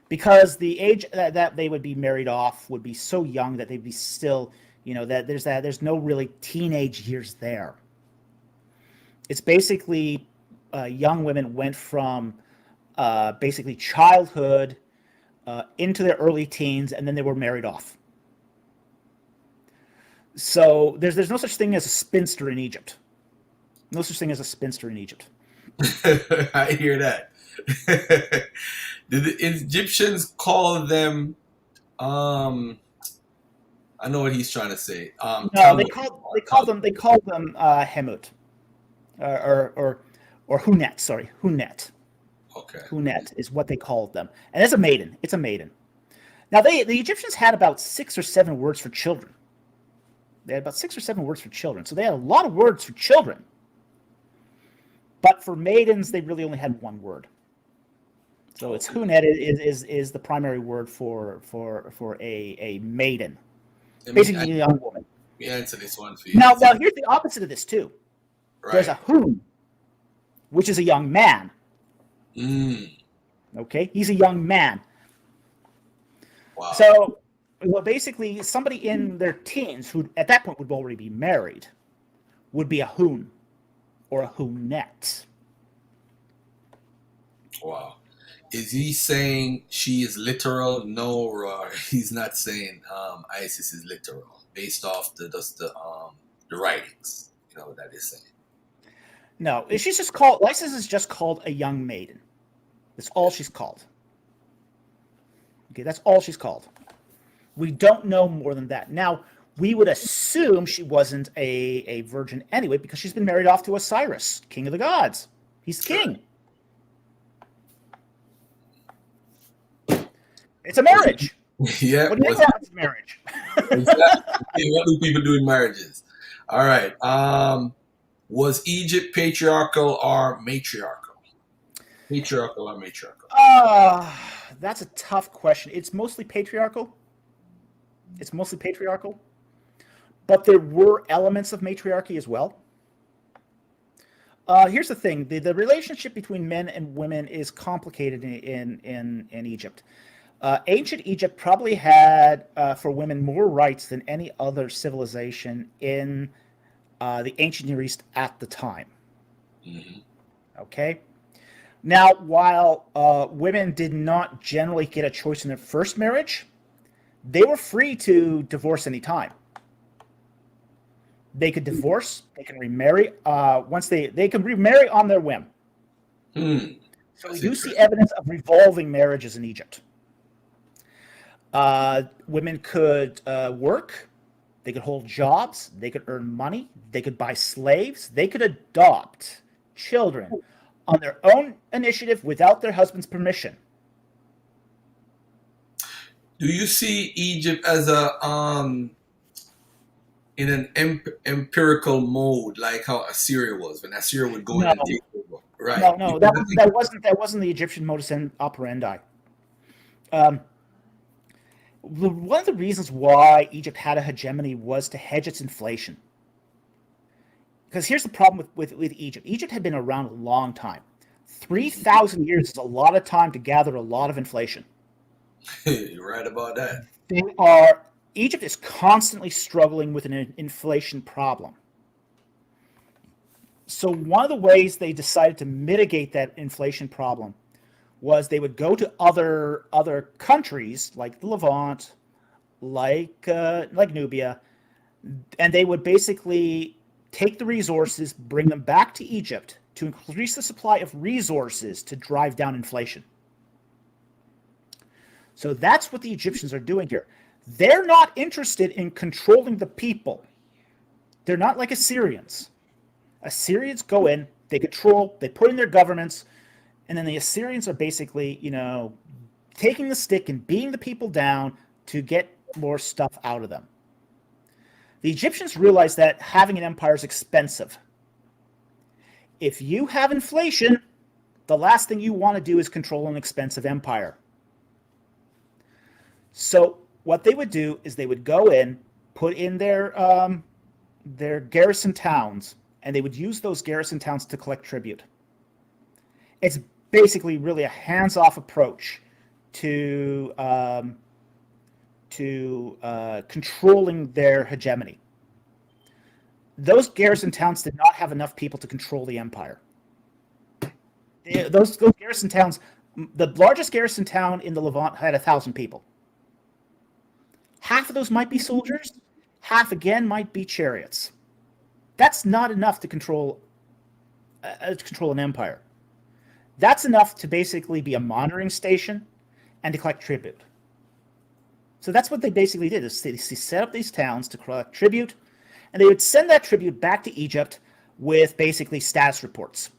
Because the age that they would be married off would be so young that they'd be still, that there's no really teenage years there. It's basically young women went from basically childhood into their early teens, and then they were married off. So there's no such thing as a spinster in Egypt. No such thing as a spinster in Egypt. I hear that. Did the Egyptians call them? I know what he's trying to say. No, they called them Hemut, or Hunet. Sorry, Hunet. Okay. Hunet is what they called them, and it's a maiden. It's a maiden. Now the Egyptians had about 6 or 7 words for children. They had about 6 or 7 words for children, so they had a lot of words for children. But for maidens, they really only had 1 word. So it's Hunet is the primary word for a maiden, basically a young woman. We answer this one for you. Now here's the opposite of this too. Right. There's a Hun, which is a young man. Okay, he's a young man. Wow. So, basically, somebody in their teens who at that point would already be married would be a Hun or a Hunet. Wow. Is he saying she is literal? No, or he's not saying ISIS is literal based off the writings, that is saying. No, she's just called. ISIS is just called a young maiden. That's all she's called. Okay, that's all she's called. We don't know more than that. Now, we would assume she wasn't a virgin anyway because she's been married off to Osiris, king of the gods. He's the king. It's a marriage. Yeah, What do you think happens in marriage? exactly. What do people do in marriages? All right. Was Egypt patriarchal or matriarchal? Patriarchal or matriarchal? That's a tough question. It's mostly patriarchal. It's mostly patriarchal. But there were elements of matriarchy as well. Here's the thing: the relationship between men and women is complicated in Egypt. Ancient Egypt probably had for women more rights than any other civilization in the ancient Near East at the time. Mm-hmm. Okay. Now, while women did not generally get a choice in their first marriage, they were free to divorce any time. They could divorce, they can remarry. Once they can remarry on their whim. So we do see evidence of revolving marriages in Egypt. Women could work, they could hold jobs, they could earn money, they could buy slaves, they could adopt children on their own initiative without their husband's permission. Do you see Egypt as a in an empirical mode, like how Assyria was when Assyria would go in and take over? Right. No. That wasn't the Egyptian modus operandi. One of the reasons why Egypt had a hegemony was to hedge its inflation. Because here's the problem with Egypt. Egypt had been around a long time. 3,000 years is a lot of time to gather a lot of inflation. You're right about that. Egypt is constantly struggling with an inflation problem. So one of the ways they decided to mitigate that inflation problem was they would go to other countries like the Levant, like Nubia, and they would basically take the resources, bring them back to Egypt to increase the supply of resources to drive down inflation. So that's what the Egyptians are doing here. They're not interested in controlling the people. They're not like Assyrians. Assyrians go in, they control, they put in their governments, and then the Assyrians are basically, taking the stick and beating the people down to get more stuff out of them. The Egyptians realized that having an empire is expensive. If you have inflation, the last thing you want to do is control an expensive empire. So what they would do is they would go in, put in their garrison towns, and they would use those garrison towns to collect tribute. It's basically really a hands-off approach to controlling their hegemony. Those garrison towns did not have enough people to control the empire. Those garrison towns, the largest garrison town in the Levant had 1,000 people. Half of those might be soldiers, half again might be chariots. That's not enough to control an empire. That's enough to basically be a monitoring station and to collect tribute. So that's what they basically did, is they set up these towns to collect tribute, and they would send that tribute back to Egypt with basically status reports.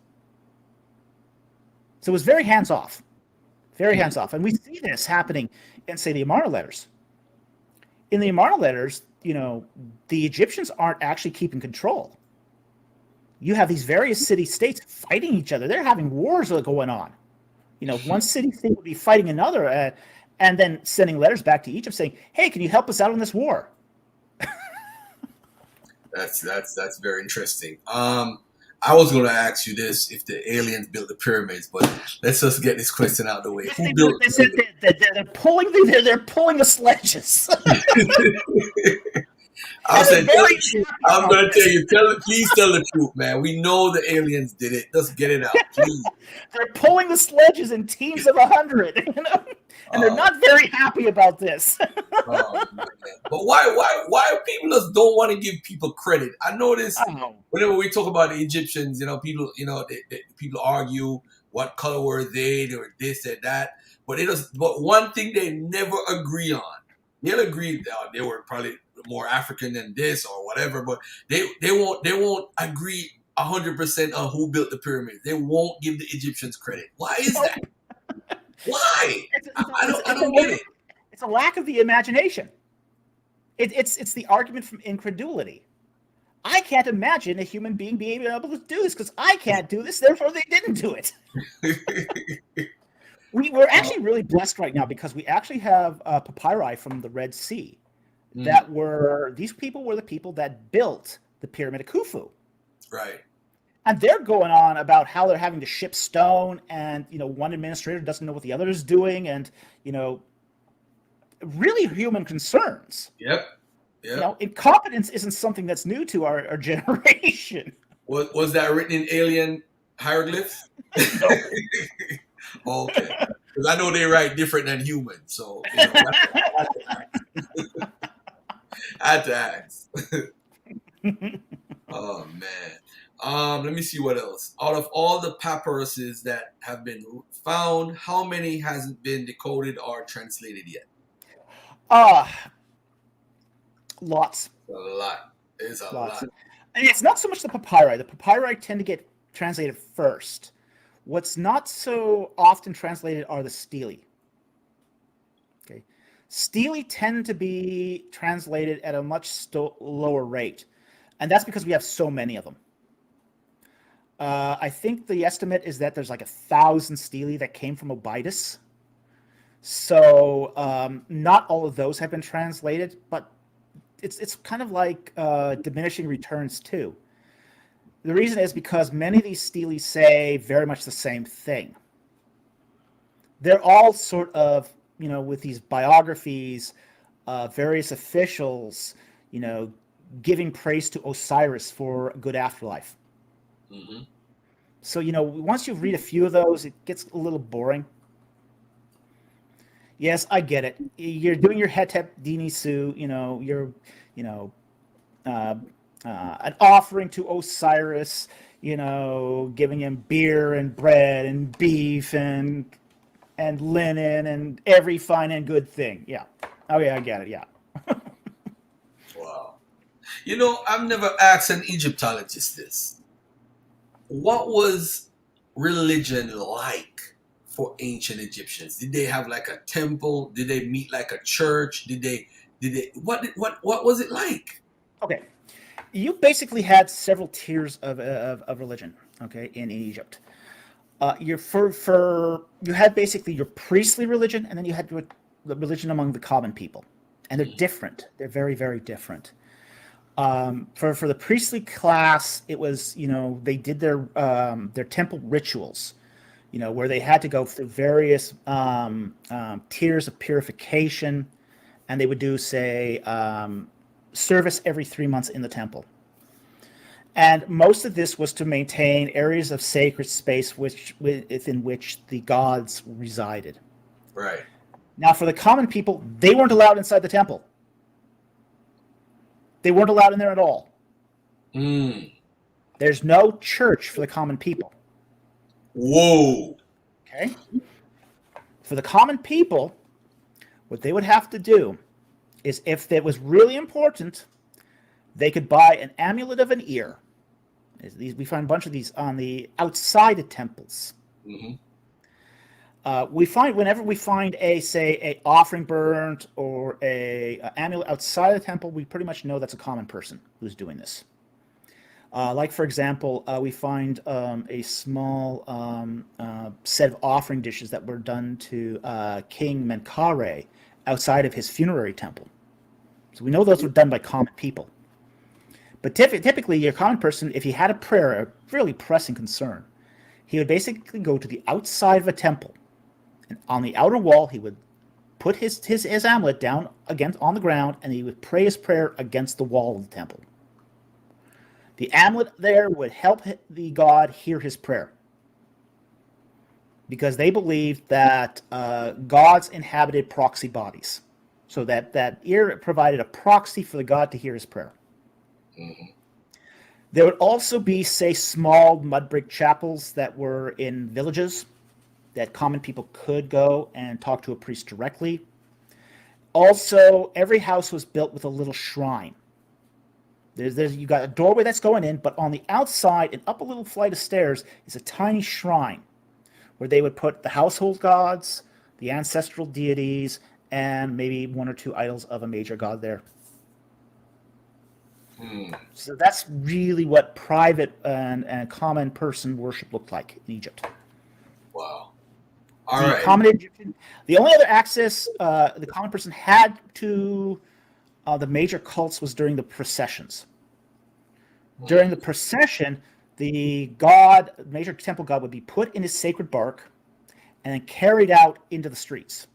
So it was very hands-off. Very hands-off. And we see this happening in, say, the Amarna letters. In the Amarna letters, the Egyptians aren't actually keeping control. You have these various city-states fighting each other. They're having wars going on. One city-state would be fighting another, and then sending letters back to Egypt saying, "Hey, can you help us out in this war?" That's very interesting. I was going to ask you this if the aliens built the pyramids, but let's just get this question out of the way. Who built? They're pulling the sledges. I'm going to tell you. Please tell the truth, man. We know the aliens did it. Just get it out, please. They're pulling the sledges in teams of 100, and they're not very happy about this. But why people just don't want to give people credit? I notice whenever we talk about the Egyptians, people, people argue what color were they were this and that, but one thing they never agree on. He'll agree that they were probably more African than this or whatever, but they won't agree 100% on who built the pyramids. They won't give the Egyptians credit. Why is that? Why? I don't get it. It's a lack of the imagination. It's the argument from incredulity. I can't imagine a human being being able to do this because I can't do this, therefore they didn't do it. We're actually really blessed right now because we actually have papyri from the Red Sea that these people were the people that built the Pyramid of Khufu. Right. And they're going on about how they're having to ship stone, and one administrator doesn't know what the other is doing, and really human concerns. Yep. Incompetence isn't something that's new to our generation. Was that written in alien hieroglyphs? No. Okay. Because I know they write different than humans, so I had to ask. Oh man. Let me see what else. Out of all the papyruses that have been found, how many hasn't been decoded or translated yet? Lots. A lot. It's a lot. And it's not so much the papyri. The papyri tend to get translated first. What's not so often translated are the stele. Okay, stele tend to be translated at a much lower rate, and that's because we have so many of them. I think the estimate is that there's like 1,000 stele that came from Obitus. So not all of those have been translated, but it's kind of like diminishing returns too. The reason is because many of these stele say very much the same thing. They're all sort of, with these biographies, various officials, giving praise to Osiris for a good afterlife. Mm-hmm. So, once you read a few of those, it gets a little boring. Yes, I get it. You're doing your Hetep Dinisu, you're, an offering to Osiris, giving him beer and bread and beef and linen and every fine and good thing. Yeah. Oh yeah, I get it. Yeah. Wow. I've never asked an Egyptologist this. What was religion like for ancient Egyptians? Did they have like a temple? Did they meet like a church? What was it like? Okay. You basically had several tiers of religion, okay, in Egypt. You had basically your priestly religion, and then you had the religion among the common people, and they're different. They're very, very different. For the priestly class, it was they did their temple rituals, where they had to go through various tiers of purification, and they would do say service every 3 months in the temple. And most of this was to maintain areas of sacred space within which the gods resided. Right. Now, for the common people, they weren't allowed inside the temple. They weren't allowed in there at all. There's no church for the common people. Whoa. Okay? For the common people, what they would have to do is, if it was really important, they could buy an amulet of an ear. We find a bunch of these on the outside of temples. Mm-hmm. Whenever we find a offering burnt or a amulet outside of the temple, we pretty much know that's a common person who's doing this. Like, for example, we find a small set of offering dishes that were done to King Menkaure outside of his funerary temple. So we know those were done by common people. But typically, your common person, if he had a prayer, a really pressing concern, he would basically go to the outside of a temple. And on the outer wall, he would put his amulet down on the ground, and he would pray his prayer against the wall of the temple. The amulet there would help the god hear his prayer, because they believed that gods inhabited proxy bodies. So that ear provided a proxy for the god to hear his prayer. Mm-hmm. There would also be, say, small mud brick chapels that were in villages that common people could go and talk to a priest directly. Also, every house was built with a little shrine. You got a doorway that's going in, but on the outside and up a little flight of stairs is a tiny shrine where they would put the household gods, the ancestral deities, and maybe one or two idols of a major god there. So that's really what private and common person worship looked like in Egypt. Wow. Common Egyptian, the only other access the common person had to the major cults was during the processions. During the procession, the major temple god, would be put in his sacred bark and then carried out into the streets,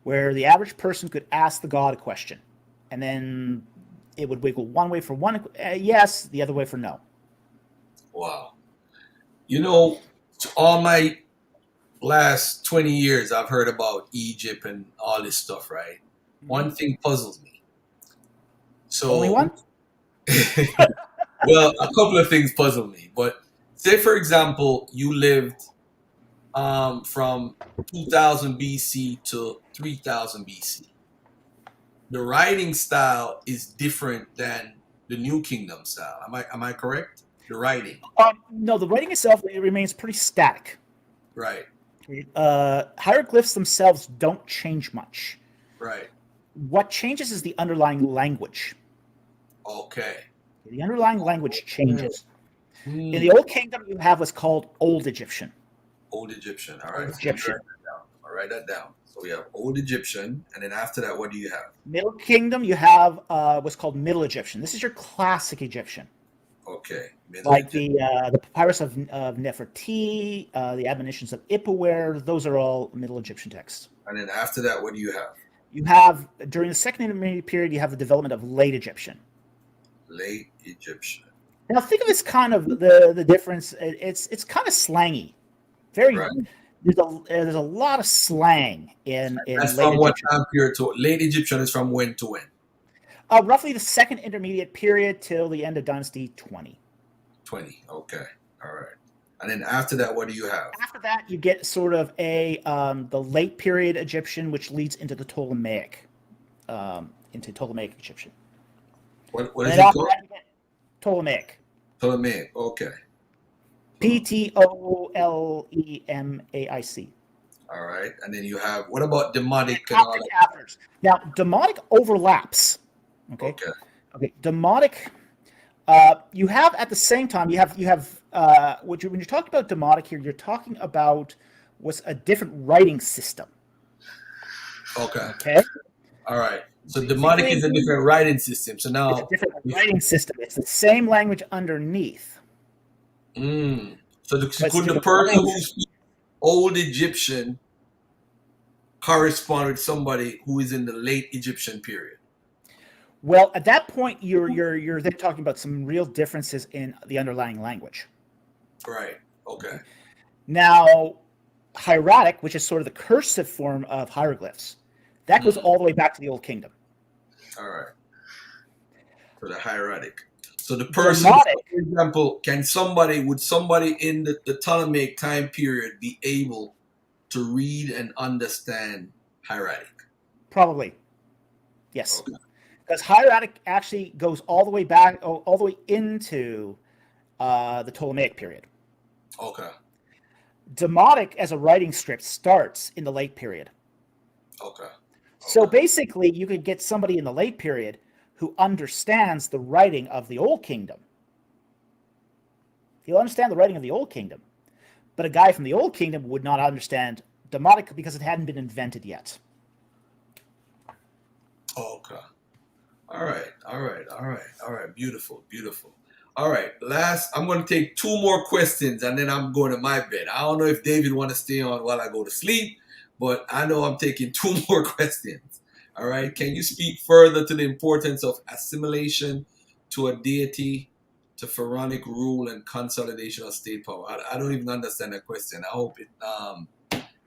where the average person could ask the god a question, and then it would wiggle one way for one yes, the other way for no. Wow. You know, all my last 20 years, I've heard about Egypt and all this stuff, right? One thing puzzles me. So, Only one? well, a couple of things puzzle me. But say, for example, you lived from 2000 BC to 3000 BC. The writing style is different than the New Kingdom style. Am I correct? The writing. No, the writing itself, it remains pretty static. Right. Hieroglyphs themselves don't change much. Right. What changes is the underlying language. Okay. The underlying language changes. In the Old Kingdom, you have what's called Old Egyptian. Old Egyptian. All right. Old Egyptian. I'll write that down. So we have Old Egyptian, and then after that, what do you have? Middle Kingdom, you have what's called Middle Egyptian. This is your classic Egyptian. Okay. Like the papyrus of Nefertiti, the admonitions of Ipuwer, those are all Middle Egyptian texts. And then after that, what do you have? You have, during the Second Intermediate Period, you have the development of Late Egyptian. Late Egyptian. Now think of this kind of the difference. It's kind of slangy. Very. Right. There's a lot of slang in That's late from what Egyptian. time period to late Egyptian is from when to when? Roughly the Second Intermediate Period till the end of Dynasty 20. 20. Okay. All right. And then after that, what do you have? After that, you get sort of the late period Egyptian, which leads into the Ptolemaic, Egyptian. What is it called? Ptolemaic. Ptolemaic. Okay. Ptolemaic. All right. And then you have, what about Demotic? Now, Demotic overlaps. Okay. Demotic. You have at the same time, you have when you're talking about Demotic here, you're talking about what's a different writing system. Okay. All right. So Demotic is a different writing system. So now it's a different writing system. It's the same language underneath. So could the person who speaks Old Egyptian correspond with somebody who is in the late Egyptian period? Well, at that point, you're then talking about some real differences in the underlying language. Right. Okay. Now, hieratic, which is sort of the cursive form of hieroglyphs, that goes all the way back to the Old Kingdom. All right. So the hieratic. So the person, for example, would somebody in the Ptolemaic time period be able to read and understand hieratic? Probably. Yes. Okay. Because hieratic actually goes all the way back, all the way into the Ptolemaic period. Okay. Demotic as a writing script starts in the late period. Okay. So basically, you could get somebody in the late period who understands the writing of the Old Kingdom. He'll understand the writing of the Old Kingdom. But a guy from the Old Kingdom would not understand Demotic because it hadn't been invented yet. Okay. All right. Beautiful. All right. I'm going to take two more questions and then I'm going to my bed. I don't know if David want to stay on while I go to sleep, but I know I'm taking two more questions. All right. Can you speak further to the importance of assimilation to a deity, to pharaonic rule and consolidation of state power? I don't even understand that question. I hope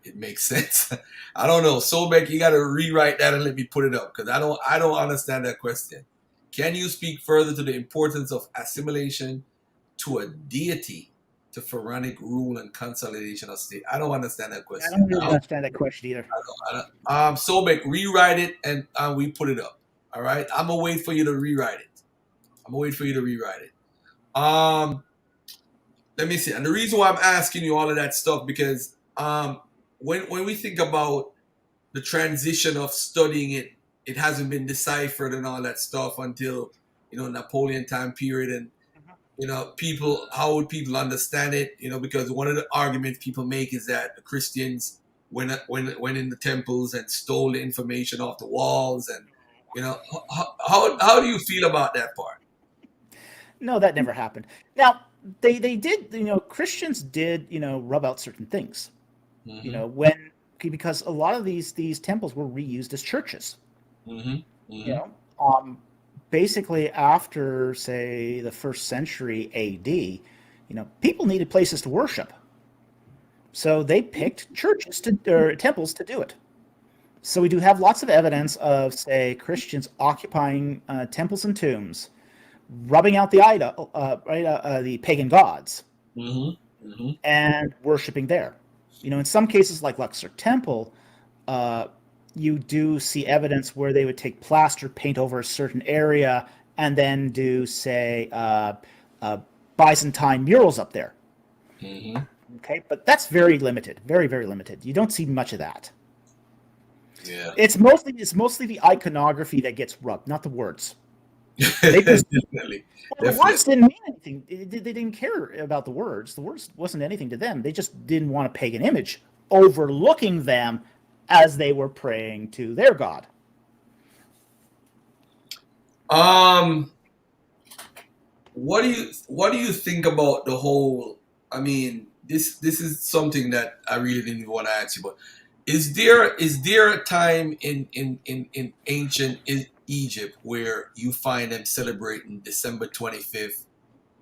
it makes sense. I don't know. Sobek, you got to rewrite that and let me put it up because I don't understand that question. Can you speak further to the importance of assimilation to a deity, to pharaonic rule and consolidation of state? I don't understand that I question. don't really understand that question either. Sobek, rewrite it and we put it up. All right. I'm gonna wait for you to rewrite it. I'm gonna wait for you to rewrite it. Let me see. And the reason why I'm asking you all of that stuff because when we think about the transition of studying it, it hasn't been deciphered and all that stuff until Napoleon time period and people, how would people understand it? Because one of the arguments people make is that the Christians went in the temples and stole the information off the walls, and how do you feel about that part? No, that never happened. Now, they did, Christians did, rub out certain things, Mm-hmm. when because a lot of these temples were reused as churches. Mm-hmm. You Mm-hmm. know, basically after say the first century A.D., people needed places to worship, so they picked churches or temples to do it. So we do have lots of evidence of say Christians occupying temples and tombs, rubbing out the pagan gods, Mm-hmm. Mm-hmm. and worshiping there. In some cases like Luxor Temple, uh, you do see evidence where they would take plaster, paint over a certain area, and then do say uh, Byzantine murals up there. Mm-hmm. Okay, but that's very limited, very very limited. You don't see much of that. Yeah. It's mostly the iconography that gets rubbed, not the words. They pres- Definitely. well, the words Definitely. didn't mean anything. They didn't care about the words. The words wasn't anything to them. They just didn't want a pagan image overlooking them as they were praying to their god. Um, what do you think about the whole? I mean, this is something that I really didn't even want to ask you, but is there a time in ancient Egypt where you find them celebrating December 25th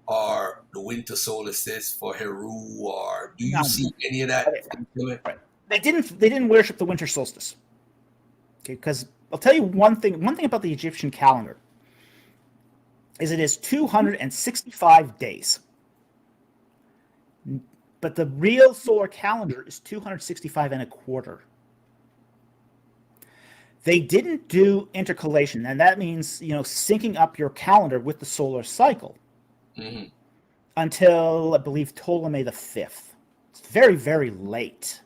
or the winter solstice for Heru, or do you None. see any of that? Right. Right. They didn't worship the winter solstice. Okay, because I'll tell you one thing. One thing about the Egyptian calendar is it is 265 days, but the real solar calendar is 265 and a quarter. They didn't do intercalation, and that means syncing up your calendar with the solar cycle Hmm. until I believe Ptolemy the fifth. It's very very late,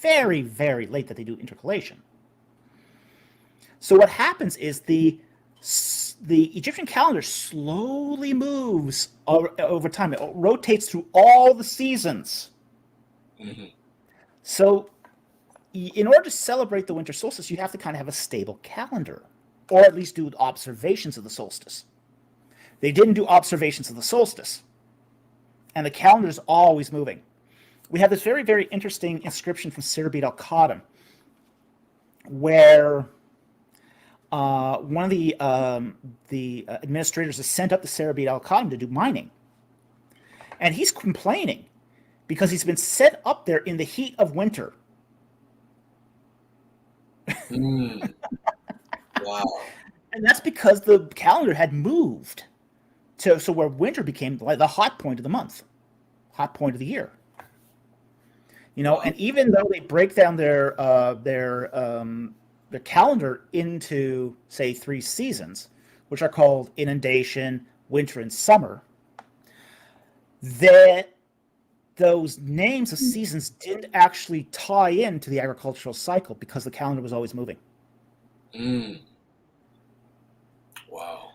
very very late that they do intercalation. So what happens is the Egyptian calendar slowly moves over time. It rotates through all the seasons. Hmm. So in order to celebrate the winter solstice, you have to kind of have a stable calendar, or at least do observations of the solstice. They didn't do observations of the solstice, and the calendar is always moving. We have this very, very interesting inscription from Serbid al-Qadim, where one of the administrators is sent up to Serbid al-Qadim to do mining, and he's complaining because he's been set up there in the heat of winter. Mm. Wow. And that's because the calendar had moved to so where winter became like the hot point of the month, hot point of the year. Wow. And even though they break down their calendar into say three seasons, which are called inundation, winter, and summer, that those names of seasons didn't actually tie into the agricultural cycle because the calendar was always moving. Mm. Wow.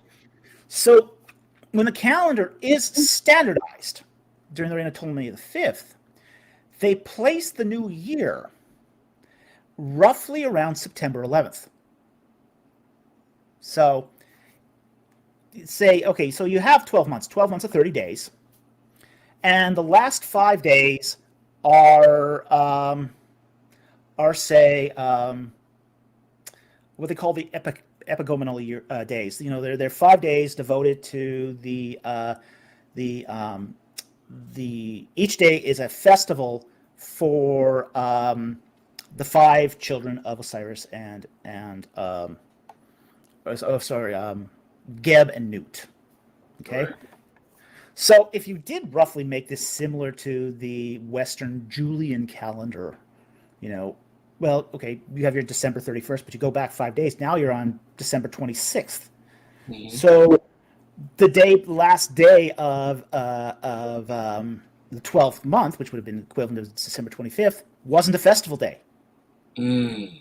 So when the calendar is standardized during the reign of Ptolemy V, they place the new year roughly around September 11th. So say, okay, so you have 12 months. 12 months of 30 days. And the last 5 days are say, what they call the epigomenal days. They're 5 days devoted to the each day is a festival for the five children of Osiris Geb and Nut. Okay, Right. So if you did roughly make this similar to the Western Julian calendar, you know, well, okay, you have your December 31st, but you go back 5 days. Now you're on December 26th. Hmm. So last day of the 12th month, which would have been equivalent to December 25th, wasn't a festival day. Mm.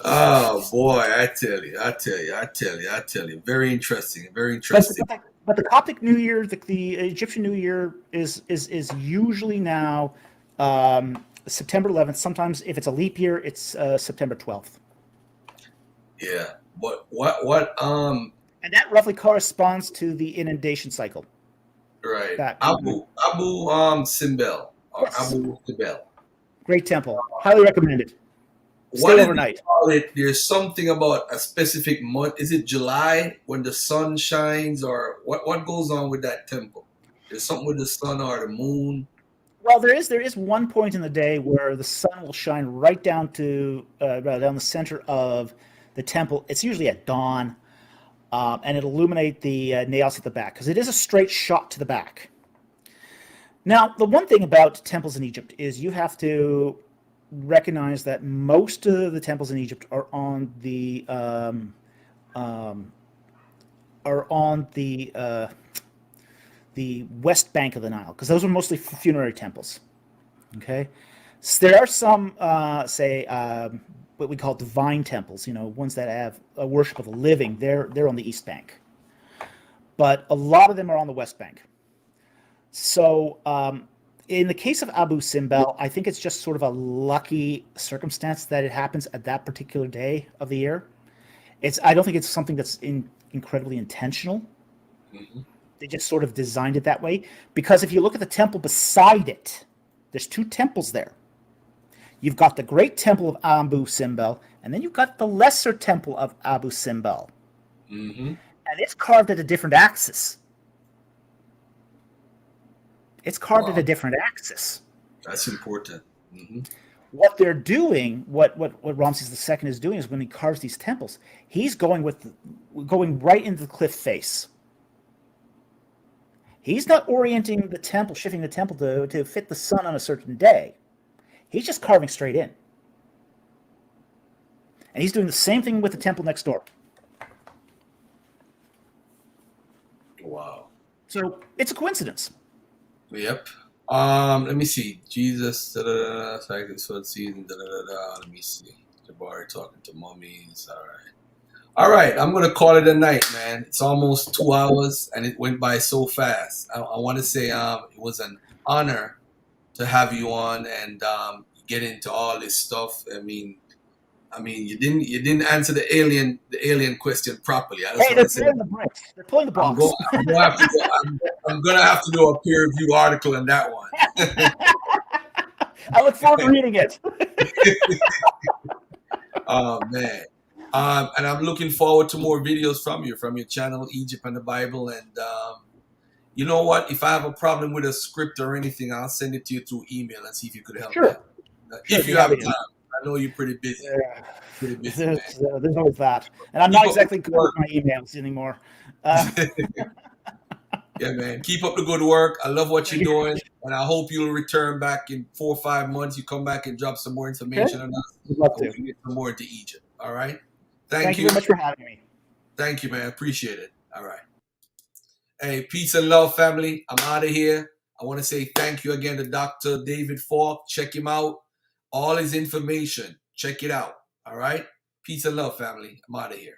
Oh boy, I tell you. Very interesting, very But interesting. but the Coptic New Year, the Egyptian New Year is usually now September 11th. Sometimes if it's a leap year, it's September 12th. Yeah. What And that roughly corresponds to the inundation cycle. right. Back. Abu Simbel or Yes. Abu Simbel. Great temple. Highly recommended. What Stay did they overnight. call it? There's something about a specific month. Is it July when the sun shines, or what goes on with that temple? There's something with the sun or the moon. Well, there is one point in the day where the sun will shine right down to right down the center of the temple. It's usually at dawn, and it'll illuminate the nails at the back because it is a straight shot to the back. Now, the one thing about temples in Egypt is you have to recognize that most of the temples in Egypt um, are on the west bank of the Nile because those are mostly funerary temples. Okay, so there are some, say, what we call divine temples. You know, ones that have a worship of the living. They're on the east bank, but a lot of them are on the west bank. So, in the case of Abu Simbel, I think it's just sort of a lucky circumstance that it happens at that particular day of the year. I don't think it's something that's incredibly intentional. Hmm. They just sort of designed it that way because if you look at the temple beside it, there's two temples there. You've got the great temple of Abu Simbel, and then you've got the lesser temple of Abu Simbel, Hmm. and it's carved at a different axis. It's carved at Wow, a different axis. that's important. Hmm. What they're doing, what Ramses II is doing, is when he carves these temples, he's going right into the cliff face. He's not orienting the temple, shifting the temple to fit the sun on a certain day. He's just carving straight in. And he's doing the same thing with the temple next door. Wow. So it's a coincidence. Yep. Let me see. Jesus, da, da, da, da, cycle sweat season, da, da, da, da. Let me see. Jabari talking to mummies. All right. All right. I'm gonna call it a night, man. It's almost 2 hours, and it went by so fast. I want to say, it was an honor to have you on and get into all this stuff. I mean, you didn't answer the alien question properly. I just Hey, want they're to say pulling the bricks. They're pulling the I'm going. blocks. I'm going to have to. I'm going to have to do a peer review article on that one. I look forward to reading it. Oh man. And I'm looking forward to more videos from your channel, Egypt and the Bible. And you know what? If I have a problem with a script or anything, I'll send it to you through email and see if you could help me Sure, out. sure, If be you have happy time, to. I know you're Yeah. pretty busy, There's, man. there's always that, and I'm Keep not up the exactly good good with work. my emails anymore. Uh, Yeah, man. Keep up the good work. I love what Thank you're you very doing, much. and I hope you'll return back in 4 or 5 months. You come back and drop some more Okay, information on us, would love and we to. can get some more into Egypt. All right. Thank Thank you very you. much for having me. Thank you, man. Appreciate it. All right. Hey, peace and love, family. I'm out of here. I want to say thank you again to Dr. David Falk. Check him out. All his information. Check it out. All right. Peace and love, family. I'm out of here.